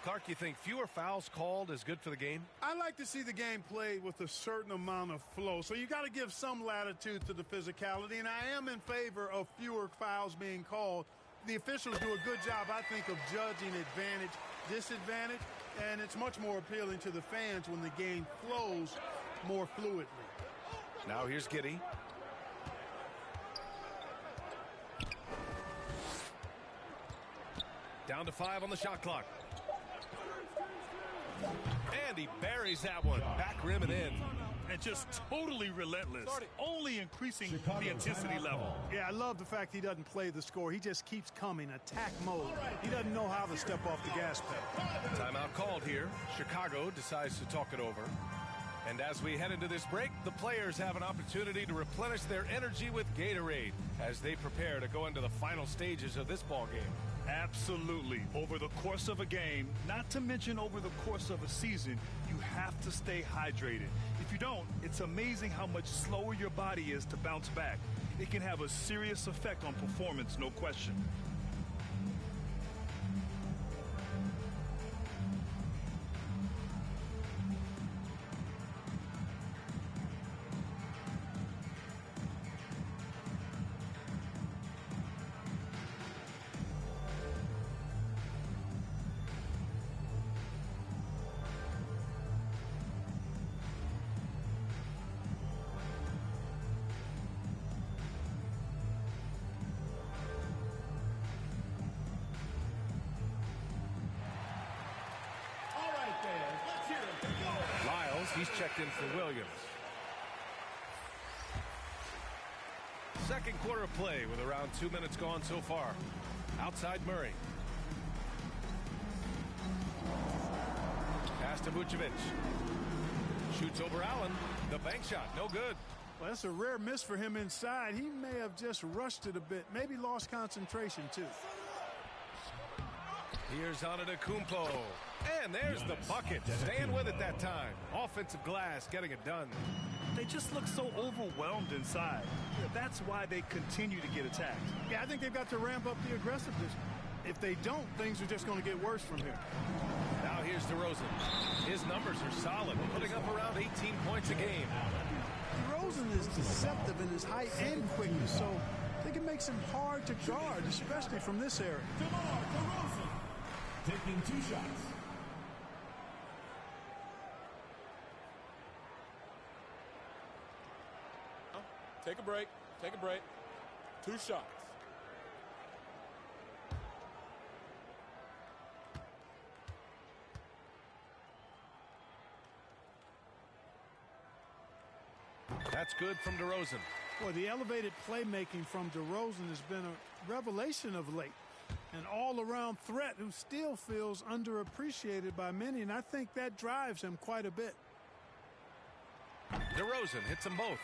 Clark, you think fewer fouls called is good for the game? I like to see the game played with a certain amount of flow. So you got to give some latitude to the physicality, and I am in favor of fewer fouls being called. The officials do a good job, I think, of judging advantage, disadvantage, and it's much more appealing to the fans when the game flows more fluidly. Now here's Giddey. Down to 5 on the shot clock. And he buries that one. Back rim and in. And just totally relentless. Only increasing the intensity level. Yeah, I love the fact he doesn't play the score. He just keeps coming. Attack mode. He doesn't know how to step off the gas pedal. Timeout called here. Chicago decides to talk it over. And as we head into this break, the players have an opportunity to replenish their energy with Gatorade as they prepare to go into the final stages of this ball game. Absolutely. Over the course of a game, not to mention over the course of a season, you have to stay hydrated. If you don't, it's amazing how much slower your body is to bounce back. It can have a serious effect on performance, no question. He's checked in for Williams. Second quarter of play with around 2 minutes gone so far. Outside Murray. Pass to Vucevic. Shoots over Allen. The bank shot, no good. Well, that's a rare miss for him inside. He may have just rushed it a bit. Maybe lost concentration, too. Here's Antetokounmpo. And there's the bucket. Staying with it that time. Offensive glass, getting it done. They just look so overwhelmed inside. That's why they continue to get attacked. Yeah, I think they've got to ramp up the aggressiveness. If they don't, things are just going to get worse from here. Now here's DeRozan. His numbers are solid, putting up around 18 points a game. DeRozan is deceptive in his height and quickness, so I think it makes him hard to guard, especially from this area. DeRozan taking 2 shots. Take a break. Take a break. 2 shots. That's good from DeRozan. Boy, the elevated playmaking from DeRozan has been a revelation of late. An all-around threat who still feels underappreciated by many, and I think that drives him quite a bit. DeRozan hits them both.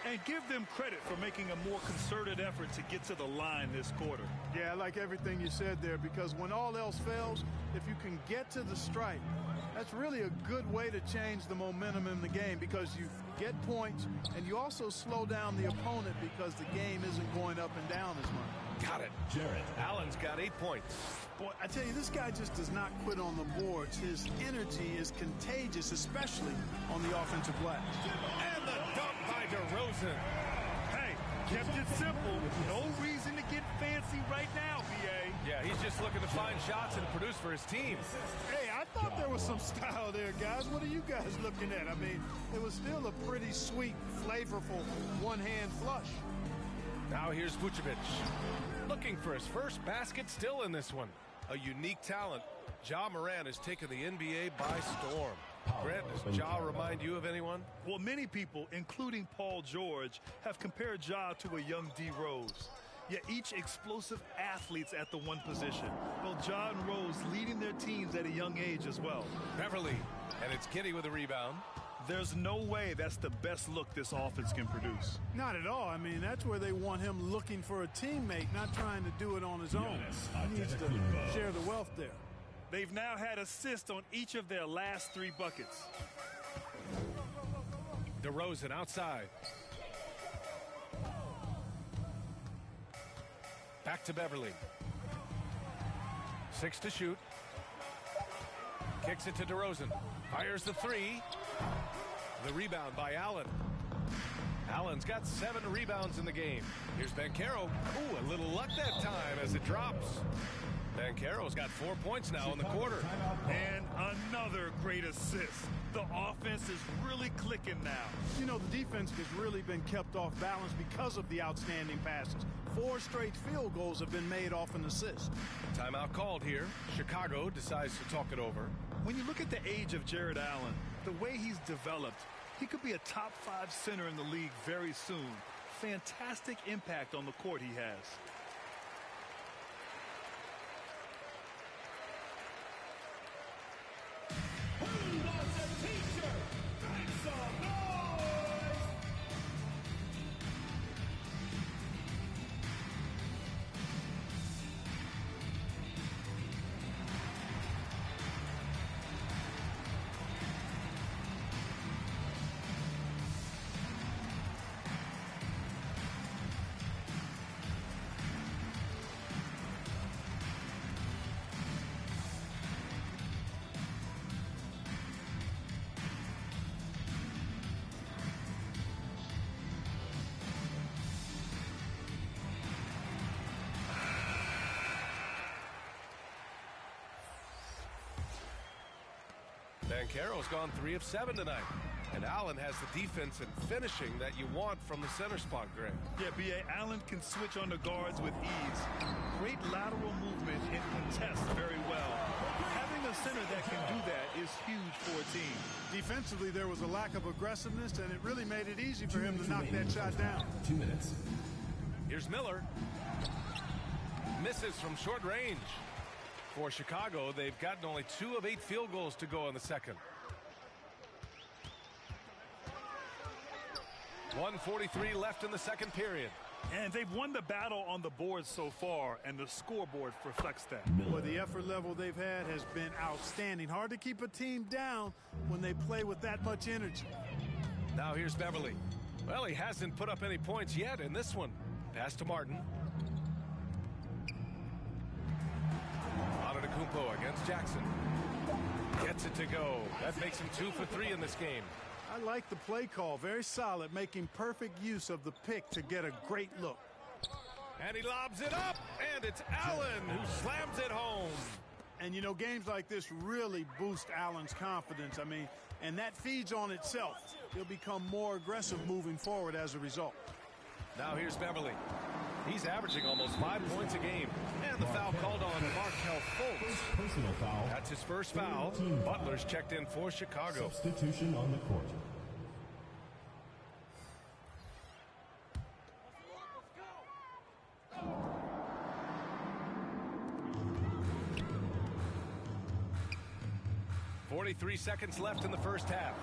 And give them credit for making a more concerted effort to get to the line this quarter. Yeah, I like everything you said there, because when all else fails, if you can get to the stripe, that's really a good way to change the momentum in the game, because you get points and you also slow down the opponent because the game isn't going up and down as much. Got it. Jarrett Allen's got 8 points. Boy, I tell you, this guy just does not quit on the boards. His energy is contagious, especially on the offensive glass. And the dunk by DeRozan. Hey, kept it simple. No reason to get fancy right now, BA. Yeah, he's just looking to find shots and produce for his team. Hey, I thought there was some style there, guys. What are you guys looking at? I mean, it was still a pretty sweet, flavorful one-hand flush. Now here's Vucevic. Looking for his first basket still in this one. A unique talent. Ja Morant has taken the NBA by storm. Grant, does Ja remind you of anyone? Well, many people, including Paul George, have compared Ja to a young D. Rose. Yet each explosive athletes at the one position. Both Ja and Rose leading their teams at a young age as well. Beverly, and it's Giddey with a rebound. There's no way that's the best look this offense can produce. Not at all. I mean, that's where they want him looking for a teammate, not trying to do it on his own. He needs to share the wealth there. They've now had assists on each of their last 3 buckets. DeRozan outside. Back to Beverly. 6 to shoot. Kicks it to DeRozan. Fires the 3. The rebound by Allen. Allen's got 7 rebounds in the game. Here's Banchero. Ooh, a little luck that time as it drops. Banchero's got 4 points now in the quarter. And another great assist. The offense is really clicking now. You know, the defense has really been kept off balance because of the outstanding passes. 4 straight field goals have been made off an assist. Timeout called here. Chicago decides to talk it over. When you look at the age of Jared Allen, the way he's developed, he could be a top 5 center in the league very soon. Fantastic impact on the court he has. Who wants a t-shirt? Make some noise! Banchero's gone 3 of 7 tonight. And Allen has the defense and finishing that you want from the center spot, Greg. Yeah, B.A. Allen can switch on the guards with ease. Great lateral movement and contests very well. Having a center that can do that is huge for a team. Defensively, there was a lack of aggressiveness, and it really made it easy for him to knock that shot down. 2 minutes. Here's Miller. Misses from short range. For Chicago, they've gotten only 2 of 8 field goals to go in the second. 1:43 left in the second period. And they've won the battle on the board so far, and the scoreboard reflects that. Well, the effort level they've had has been outstanding. Hard to keep a team down when they play with that much energy. Now here's Beverly. Well, he hasn't put up any points yet in this one. Pass to Martin. Antetokounmpo against Jackson. Gets it to go. That makes him 2 for 3 in this game. I like the play call. Very solid, making perfect use of the pick to get a great look. And he lobs it up, and it's Allen who slams it home. And, you know, games like this really boost Allen's confidence. I mean, and that feeds on itself. He'll become more aggressive moving forward as a result. Now here's Beverly. He's averaging almost 5 points a game. And the foul called on Markelle Fultz. Personal foul. That's his first foul. Butler's checked in for Chicago. Substitution on the court. .43 seconds left in the first half.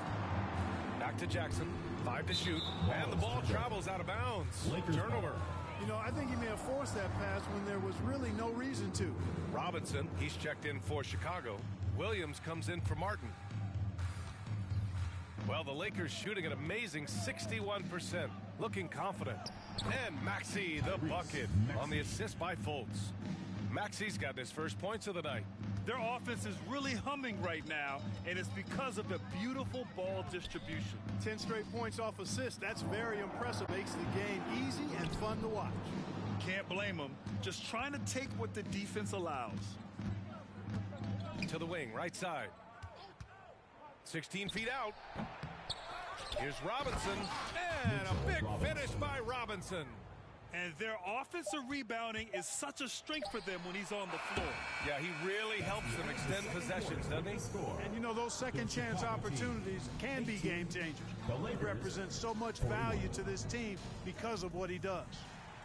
Back to Jackson. 5 to shoot. And the ball travels out of bounds. Turnover. You know, I think he may have forced that pass when there was really no reason to. Robinson, he's checked in for Chicago. Williams comes in for Martin. Well, the Lakers shooting an amazing 61%. Looking confident. And Maxey, the bucket, on the assist by Fultz. Maxey's got his first points of the night. Their offense is really humming right now, and it's because of the beautiful ball distribution. 10 straight points off assists. That's very impressive. Makes the game easy and fun to watch. Can't blame them. Just trying to take what the defense allows. To the wing, right side. 16 feet out. Here's Robinson. And a big finish by Robinson. And their offensive rebounding is such a strength for them when he's on the floor. Yeah, he really helps them extend possessions, doesn't he? And you know, those second chance opportunities can be game changers. He represents so much value to this team because of what he does.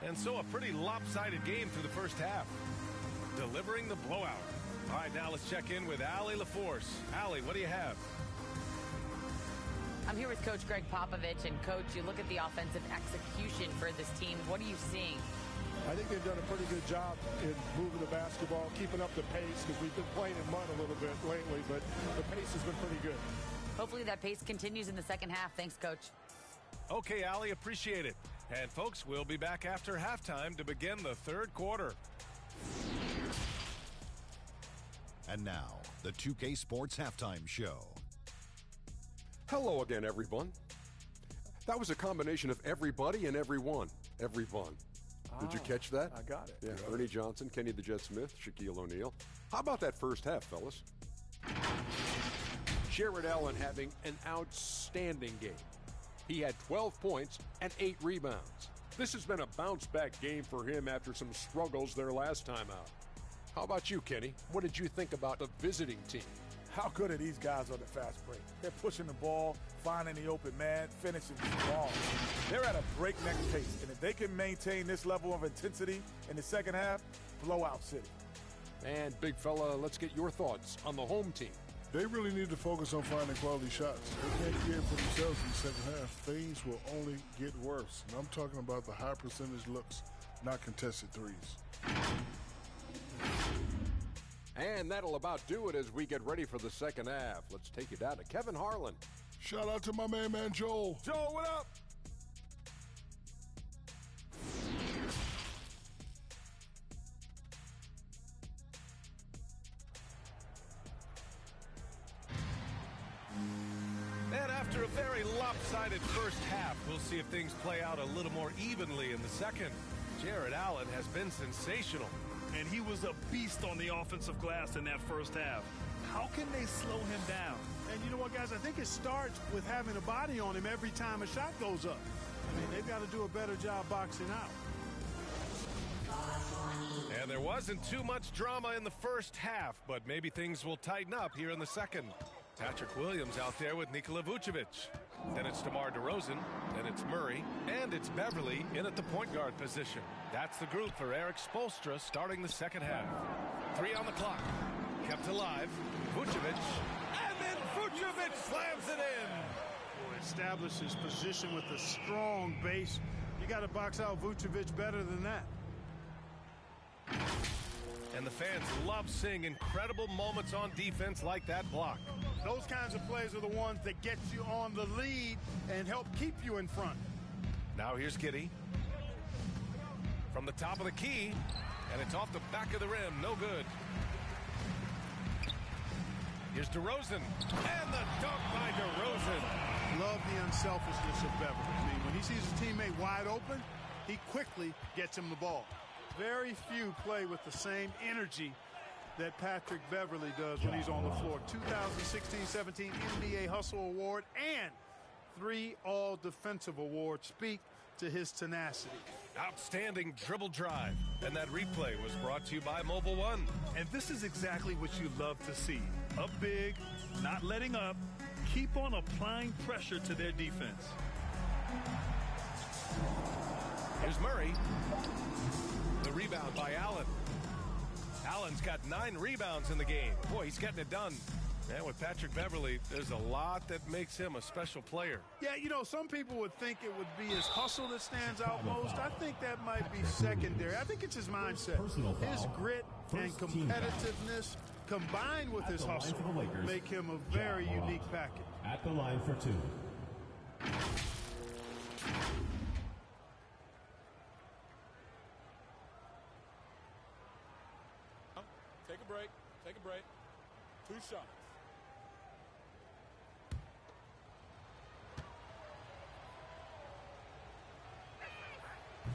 And so a pretty lopsided game through the first half. Delivering the blowout. All right, now let's check in with Allie LaForce. Allie, what do you have? I'm here with Coach Greg Popovich. And, Coach, you look at the offensive execution for this team. What are you seeing? I think they've done a pretty good job in moving the basketball, keeping up the pace, because we've been playing in mud a little bit lately, but the pace has been pretty good. Hopefully that pace continues in the second half. Thanks, Coach. Okay, Allie, appreciate it. And, folks, we'll be back after halftime to begin the third quarter. And now, the 2K Sports Halftime Show. Hello again, everyone. That was a combination of everybody and everyone. Everyone. Did you catch that? I got it. Yeah, Ernie Johnson, Kenny the Jet Smith, Shaquille O'Neal. How about that first half, fellas? Jared Allen having an outstanding game. He had 12 points and 8 rebounds. This has been a bounce-back game for him after some struggles their last time out. How about you, Kenny? What did you think about the visiting team? How good are these guys on the fast break? They're pushing the ball, finding the open man, finishing strong. They're at a breakneck pace, and if they can maintain this level of intensity in the second half, blowout city. And, big fella, let's get your thoughts on the home team. They really need to focus on finding quality shots. They can't create for themselves in the second half. Things will only get worse. And I'm talking about the high percentage looks, not contested threes. And that'll about do it as we get ready for the second half. Let's take you down to Kevin Harlan. Shout out to my man Joel. Joel, what up? And after a very lopsided first half, we'll see if things play out a little more evenly in the second. Jared Allen has been sensational. And he was a beast on the offensive glass in that first half. How can they slow him down? And you know what, guys? I think it starts with having a body on him every time a shot goes up. I mean, they've got to do a better job boxing out. And there wasn't too much drama in the first half, but maybe things will tighten up here in the second. Patrick Williams out there with Nikola Vucevic. Then it's DeMar DeRozan, then it's Murray, and it's Beverly in at the point guard position. That's the group for Eric Spoelstra starting the second half. 3 on the clock. Kept alive. Vucevic. And then Vucevic slams it in. Boy, establishes position with a strong base. You got to box out Vucevic better than that. And the fans love seeing incredible moments on defense like that block. Those kinds of plays are the ones that get you on the lead and help keep you in front. Now here's Giddey. From the top of the key, and it's off the back of the rim. No good. Here's DeRozan. And the dunk by DeRozan. Love the unselfishness of Beverly. I mean, when he sees his teammate wide open, he quickly gets him the ball. Very few play with the same energy that Patrick Beverly does when he's on the floor. 2016-17 NBA Hustle Award and 3 All-Defensive Awards speak to his tenacity. Outstanding dribble drive. And that replay was brought to you by Mobile One. And this is exactly what you love to see. Up big, not letting up, keep on applying pressure to their defense. Here's Murray. The rebound by Allen. Allen's got 9 rebounds in the game. Boy, he's getting it done. And with Patrick Beverly, there's a lot that makes him a special player. Yeah, you know, some people would think it would be his hustle that stands out most. I think that might be secondary. I think it's his mindset. His grit and competitiveness combined with his hustle make him a very unique package. At the line for 2. Take a break. Take a break. 2 shots.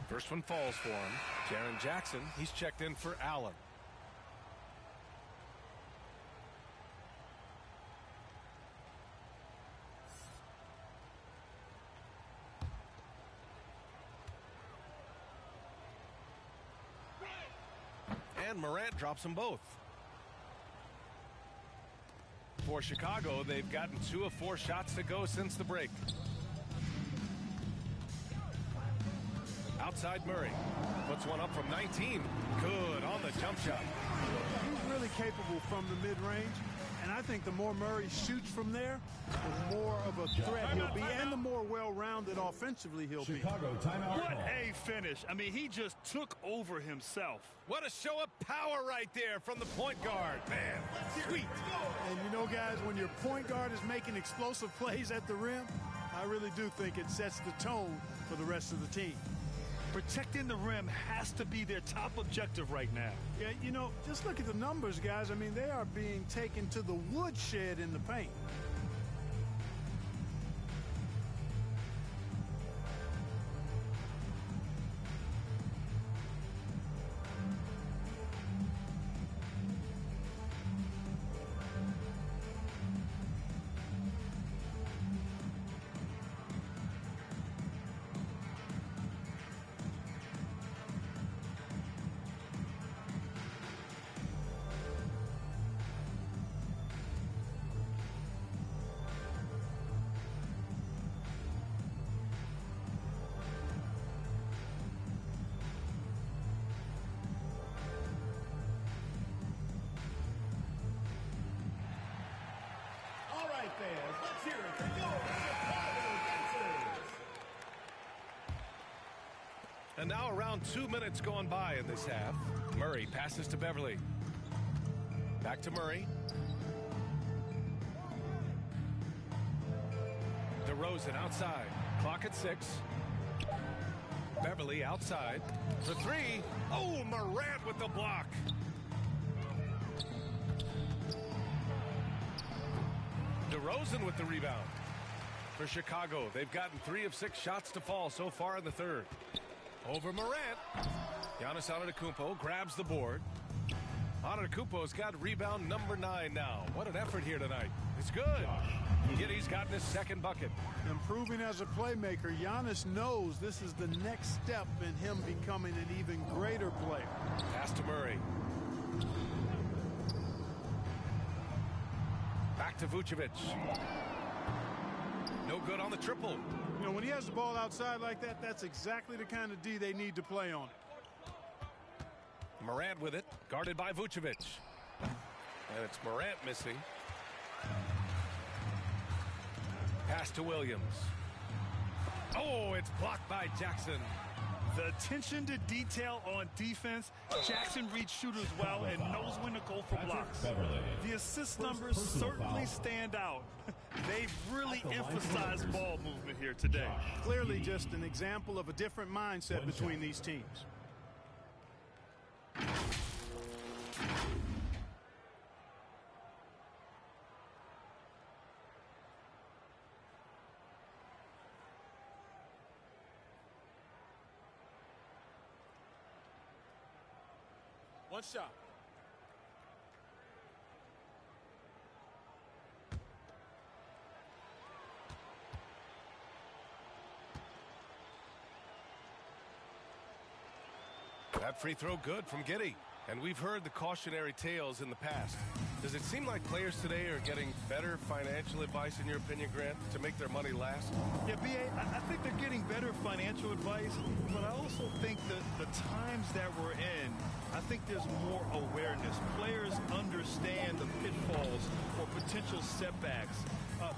First one falls for him. Jaren Jackson, he's checked in for Allen. And Morant drops them both. For Chicago, they've gotten 2 of 4 shots to go since the break. Outside Murray. Puts one up from 19. Good on the jump shot. He's really capable from the mid-range. And I think the more Murray shoots from there, the more of a threat he'll be, and the more well-rounded offensively he'll be. What a finish. I mean, he just took over himself. What a show of power right there from the point guard. Man, sweet. And you know, guys, when your point guard is making explosive plays at the rim, I really do think it sets the tone for the rest of the team. Protecting the rim has to be their top objective right now. Yeah, you know, just look at the numbers, guys. I mean, they are being taken to the woodshed in the paint. Let's hear it for your Chicago Dancers. And now around 2 minutes gone by in this half. Murray passes to Beverly. Back to Murray. DeRozan outside. Clock at 6. Beverly outside. For 3. Oh, Morant with the block. DeRozan with the rebound. For Chicago, they've gotten 3 of 6 shots to fall so far in the third. Over Morant. Giannis Antetokounmpo grabs the board. Antetokounmpo's got rebound number 9 now. What an effort here tonight. It's good. Giddey's gotten his second bucket. Improving as a playmaker, Giannis knows this is the next step in him becoming an even greater player. Pass to Murray. Back to Vucevic. No good on the triple. You know, when he has the ball outside like that, that's exactly the kind of D they need to play on. Morant with it, guarded by Vucevic. And it's Morant missing. Pass to Williams. Oh, it's blocked by Jackson. The attention to detail on defense. Jackson reads shooters well and knows when to go for blocks. The assist numbers certainly stand out. They've really emphasized ball movement here today. Clearly just an example of a different mindset between these teams. One shot. That free throw good from Giddey. And we've heard the cautionary tales in the past. Does it seem like players today are getting better financial advice, in your opinion, Grant, to make their money last? Yeah, B.A., I think they're getting better financial advice, but I also think that the times that we're in, I think there's more awareness. Players understand the pitfalls or potential setbacks.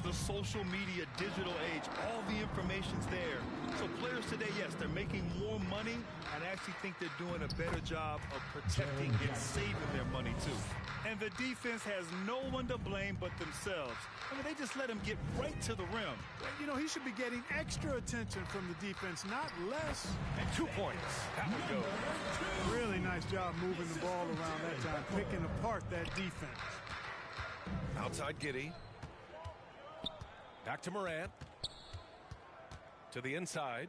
The social media, digital age, all the information's there. So players today, yes, they're making more money, and I actually think they're doing a better job of protecting and saving their money, too. And the defense has no one to blame but themselves. I mean, they just let him get right to the rim. You know, he should be getting extra attention from the defense, not less. And 2 points. That would go. Really nice job moving the ball around that time, picking apart that defense. Outside Giddey. Back to Morant. To the inside.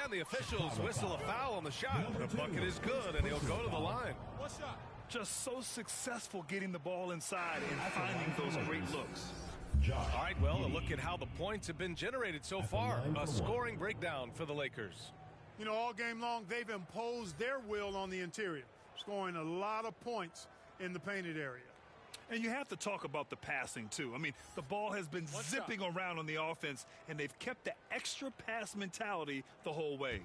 And the officials whistle a foul on the shot. The bucket is good, and he'll go to the line. One shot. Just so successful getting the ball inside and finding those great looks. All right, well, a look at how the points have been generated so far. A scoring breakdown for the Lakers. You know, all game long, they've imposed their will on the interior, scoring a lot of points in the painted area. And you have to talk about the passing, too. I mean, the ball has been zipping around on the offense, and they've kept the extra pass mentality the whole way.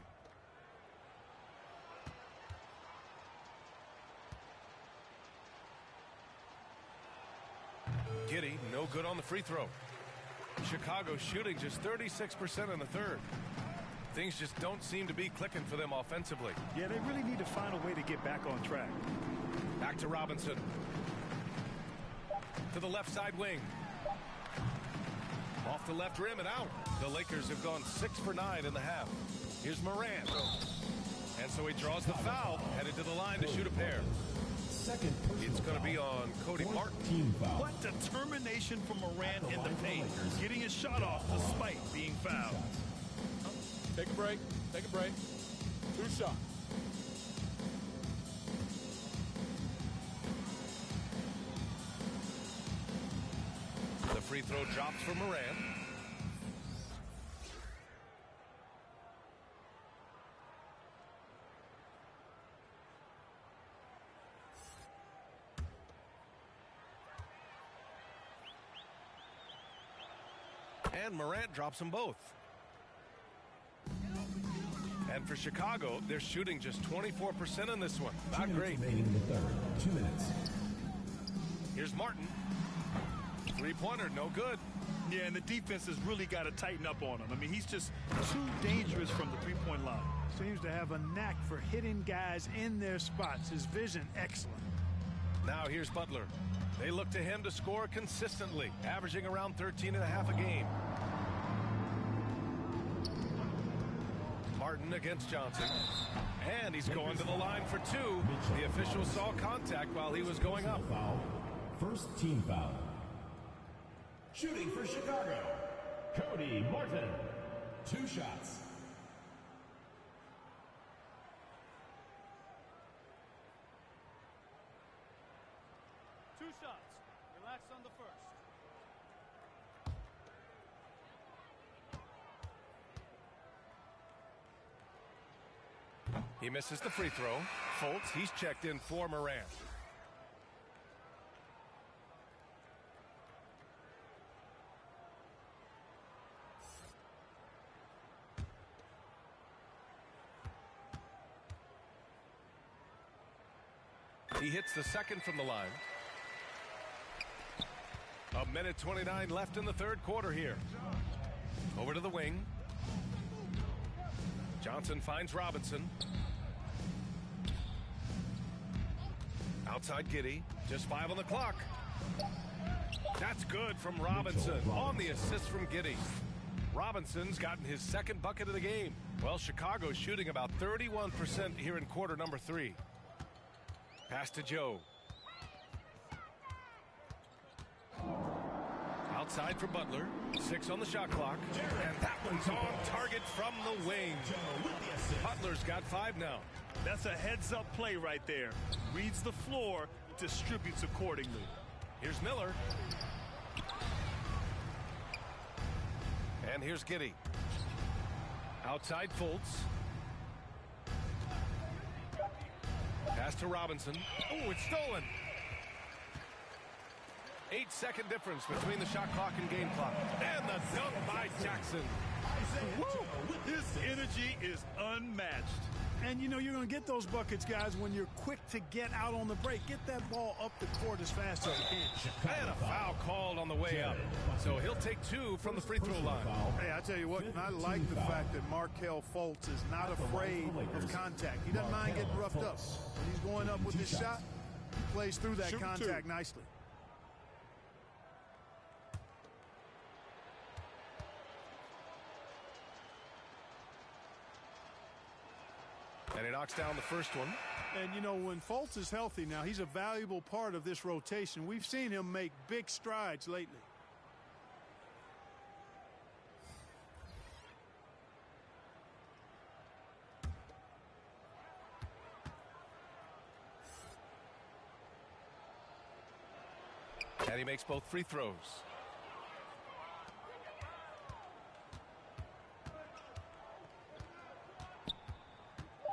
No good on the free throw. Chicago shooting just 36% in the third. Things just don't seem to be clicking for them offensively. Yeah, they really need to find a way to get back on track. Back to Robinson. To the left side wing. Off the left rim and out. The Lakers have gone 6 for 9 in the half. Here's Morant. And so he draws the foul, headed to the line to shoot a pair. It's going to be on Cody Martin. What determination from Morant in the paint. Getting his shot off despite being fouled. Take a break. Take a break. 2 shots. The free throw drops for Morant. And Morant drops them both. And for Chicago, they're shooting just 24% in this one. Not great. Remaining in the third. 2 minutes. Here's Martin. Three-pointer, no good. Yeah, and the defense has really got to tighten up on him. I mean, he's just too dangerous from the three-point line. Seems to have a knack for hitting guys in their spots. His vision, excellent. Now here's Butler. They look to him to score consistently, averaging around 13.5 a game. Martin against Johnson. And he's going to the line for 2. The official saw contact while he was going up. First team foul. Shooting for Chicago, Cody Martin. 2 shots. Relax on the first. He misses the free throw. Fultz, he's checked in for Morant. He hits the second from the line. 1:29 left in the third quarter here. Over to the wing. Johnson finds Robinson. Outside Giddey. Just 5 on the clock. That's good from Robinson on the assist from Giddey. Robinson's gotten his second bucket of the game. Well, Chicago's shooting about 31% here in quarter number 3. Pass to Joe. Outside for Butler. 6 on the shot clock. And that one's on target from the wing. Butler's got 5 now. That's a heads-up play right there. Reads the floor, distributes accordingly. Here's Miller. And here's Giddey. Outside Fultz. Pass to Robinson. Oh, it's stolen. 8-second difference between the shot clock and game clock. And the dunk by Jackson. Woo! His energy is unmatched. And, you know, you're going to get those buckets, guys, when you're quick to get out on the break. Get that ball up the court as fast as you can. And a foul called on the way up. So he'll take 2 from the free throw line. Hey, I tell you what, I like the fact that Markelle Fultz is not afraid of contact. He doesn't mind getting roughed up. When he's going up with his shot, he plays through that contact nicely. And he knocks down the first one. And, you know, when Fultz is healthy now, he's a valuable part of this rotation. We've seen him make big strides lately. And he makes both free throws.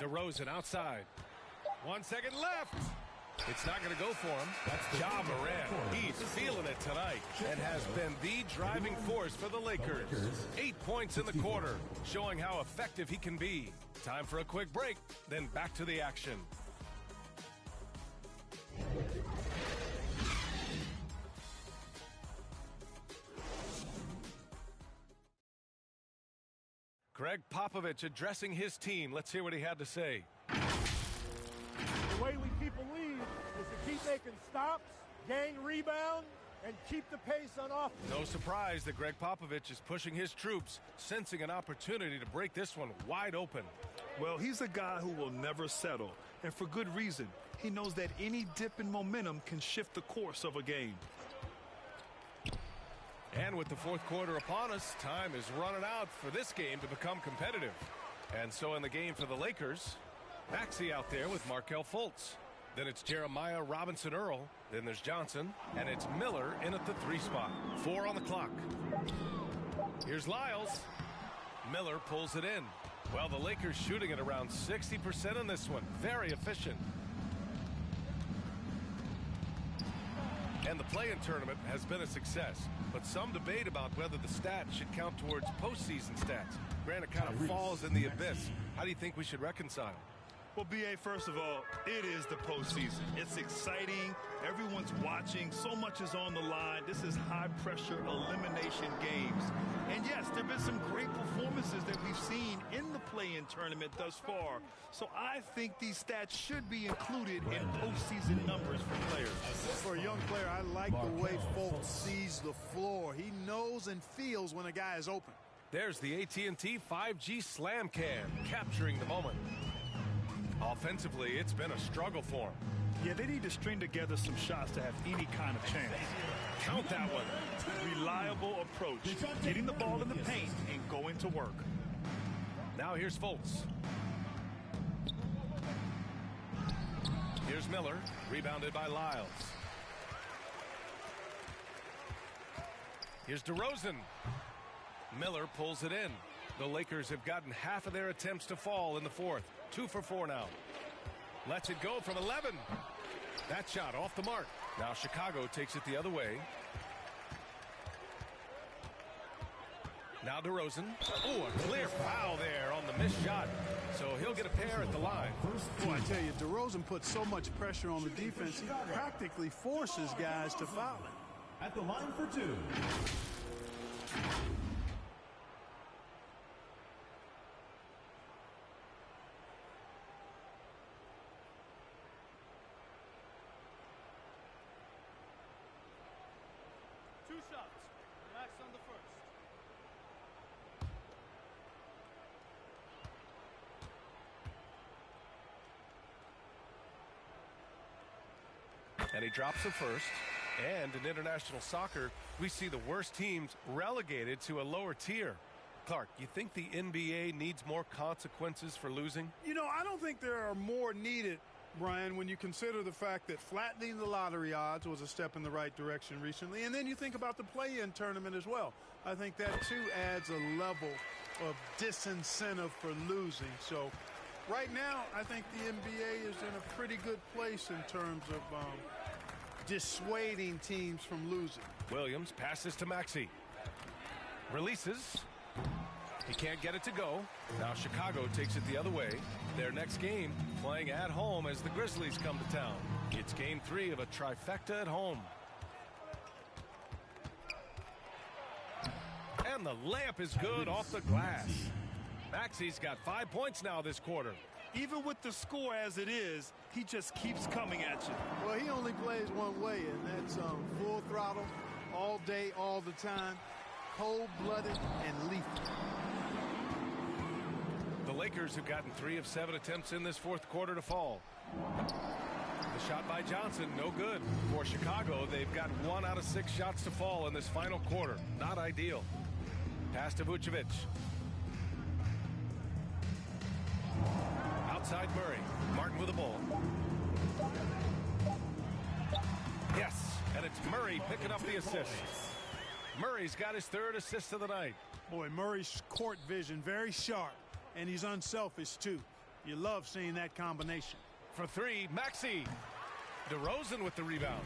DeRozan outside. 1 second left. It's not going to go for him. Ja Morant, he's feeling it tonight and has been the driving force for the Lakers. 8 points in the quarter, showing how effective he can be. Time for a quick break, then back to the action. Greg Popovich addressing his team. Let's hear what he had to say. The way we keep a lead is to keep making stops, gain rebound, and keep the pace on offense. No surprise that Greg Popovich is pushing his troops, sensing an opportunity to break this one wide open. Well, he's a guy who will never settle, and for good reason. He knows that any dip in momentum can shift the course of a game. And with the fourth quarter upon us, time is running out for this game to become competitive. And so in the game for the Lakers, Maxey out there with Markelle Fultz. Then it's Jeremiah Robinson-Earl. Then there's Johnson. And it's Miller in at the 3 spot. 4 on the clock. Here's Lyles. Miller pulls it in. Well, the Lakers shooting at around 60% on this one. Very efficient. And the play-in tournament has been a success. But some debate about whether the stats should count towards postseason stats. Granted, kind of falls in the abyss. How do you think we should reconcile? Well, B.A., first of all, it is the postseason. It's exciting. Everyone's watching. So much is on the line. This is high-pressure elimination games. And, yes, there have been some great performances that we've seen in the play-in tournament thus far. So I think these stats should be included in postseason numbers for players. For a young player, I like the way Fultz sees the floor. He knows and feels when a guy is open. There's the AT&T 5G Slam Cam, capturing the moment. Offensively, it's been a struggle for him. Yeah, they need to string together some shots to have any kind of chance. Count that one. Reliable approach. Getting the ball in the paint and going to work. Now here's Fultz. Here's Miller, rebounded by Lyles. Here's DeRozan. Miller pulls it in. The Lakers have gotten half of their attempts to fall in the fourth. 2 for 4 now. Lets it go from 11. That shot off the mark. Now Chicago takes it the other way. Now DeRozan. Oh, a clear foul there on the missed shot. So he'll get a pair at the line. Boy, I tell you, DeRozan puts so much pressure on the defense, he practically forces guys to foul him. At the line for 2. And he drops the first. And in international soccer, we see the worst teams relegated to a lower tier. Clark, you think the NBA needs more consequences for losing? You know, I don't think there are more needed, Brian, when you consider the fact that flattening the lottery odds was a step in the right direction recently. And then you think about the play-in tournament as well. I think that, too, adds a level of disincentive for losing. So right now, I think the NBA is in a pretty good place in terms of dissuading teams from losing. Williams passes to Maxey. Releases. He can't get it to go. Now Chicago takes it the other way. Their next game playing at home as the Grizzlies come to town. It's game 3 of a trifecta at home. And the layup is good off the glass. Maxey's got 5 points now this quarter. Even with the score as it is, he just keeps coming at you. Well, he only plays one way, and that's full throttle, all day, all the time, cold-blooded and lethal. The Lakers have gotten 3 of 7 attempts in this fourth quarter to fall. The shot by Johnson, no good. For Chicago, they've got 1 out of 6 shots to fall in this final quarter. Not ideal. Pass to Vucevic. Outside Murray. Martin with the ball. Yes, and it's Murray picking up the assist. Murray's got his 3rd assist of the night. Boy, Murray's court vision very sharp, and he's unselfish, too. You love seeing that combination. For 3, Maxey. DeRozan with the rebound.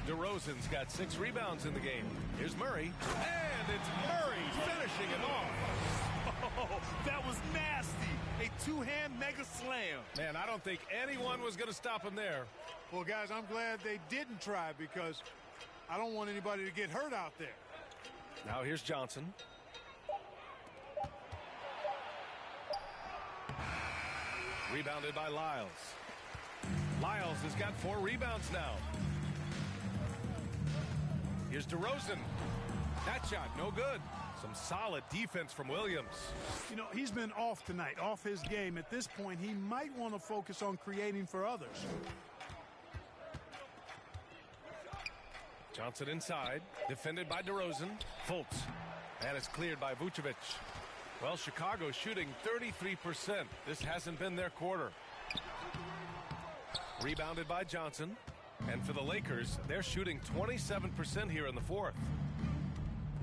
DeRozan's got 6 rebounds in the game. Here's Murray. And it's Murray finishing it off. Oh, that was nasty. A 2-hand mega slam. Man, I don't think anyone was going to stop him there. Well, guys, I'm glad they didn't try because I don't want anybody to get hurt out there. Now here's Johnson. Rebounded by Lyles. Lyles has got 4 rebounds now. Here's DeRozan. That shot, no good. Some solid defense from Williams. You know, he's been off tonight, off his game. At this point, he might want to focus on creating for others. Johnson inside, defended by DeRozan. Fultz, and it's cleared by Vucevic. Well, Chicago shooting 33%. This hasn't been their quarter. Rebounded by Johnson. And for the Lakers, they're shooting 27% here in the fourth.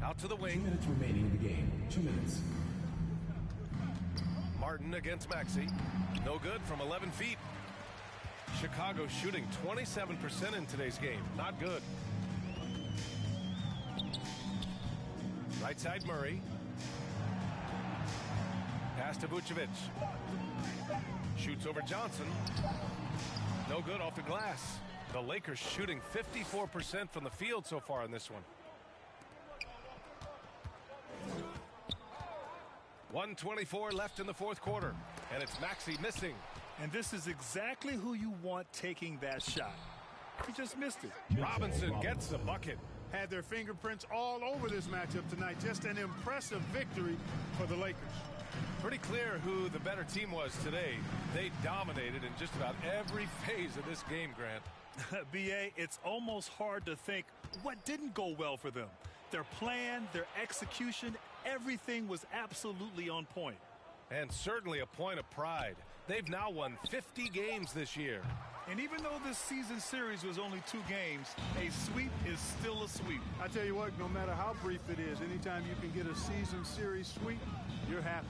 Out to the wing. 2 minutes remaining in the game. 2 minutes. Martin against Maxey. No good from 11 feet. Chicago shooting 27% in today's game. Not good. Right side Murray. Pass to Vucevic. Shoots over Johnson. No good off the glass. The Lakers shooting 54% from the field so far in this one. 1:24 left in the fourth quarter. And it's Maxey missing. And this is exactly who you want taking that shot. He just missed it. Robinson gets the bucket. Had their fingerprints all over this matchup tonight. Just an impressive victory for the Lakers. Pretty clear who the better team was today. They dominated in just about every phase of this game, Grant. BA, it's almost hard to think what didn't go well for them. Their plan, their execution, everything was absolutely on point. And certainly a point of pride. They've now won 50 games this year. And even though this season series was only 2 games, a sweep is still a sweep. I tell you what, no matter how brief it is, anytime you can get a season series sweep, you're happy.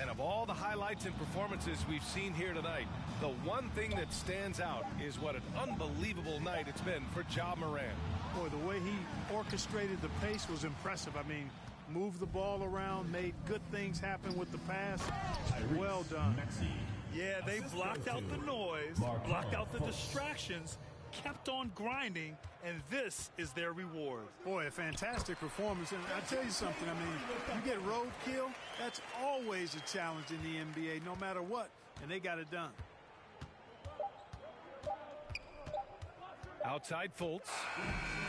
And of all the highlights and performances we've seen here tonight, the one thing that stands out is what an unbelievable night it's been for Ja Morant. Boy, the way he orchestrated the pace was impressive. I mean, moved the ball around, made good things happen with the pass. Well done. Yeah, they blocked out the noise, blocked out the distractions, kept on grinding, and this is their reward. Boy, a fantastic performance. And I tell you something, I mean, you get roadkill, that's always a challenge in the NBA, no matter what, and they got it done. Outside Fultz.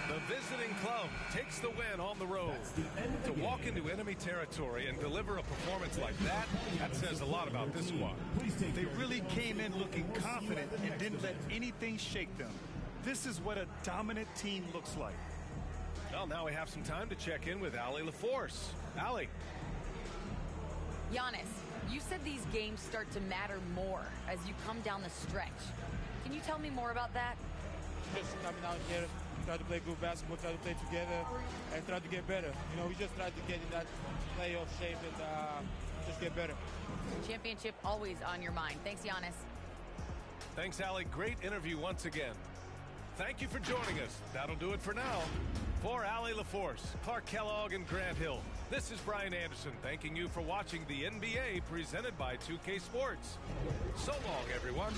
The visiting club takes the win on the road. To walk into enemy territory and deliver a performance like that, that says a lot about this squad. They really came in looking confident and didn't let anything shake them. This is what a dominant team looks like. Well, now we have some time to check in with Allie LaForce. Allie. Giannis, you said these games start to matter more as you come down the stretch. Can you tell me more about that? Just coming out here, try to play good basketball, try to play together, and try to get better. You know, we just try to get in that playoff shape and just get better. Championship always on your mind. Thanks, Giannis. Thanks, Allie. Great interview once again. Thank you for joining us. That'll do it for now. For Allie LaForce, Clark Kellogg, and Grant Hill, this is Brian Anderson thanking you for watching the NBA presented by 2K Sports. So long, everyone.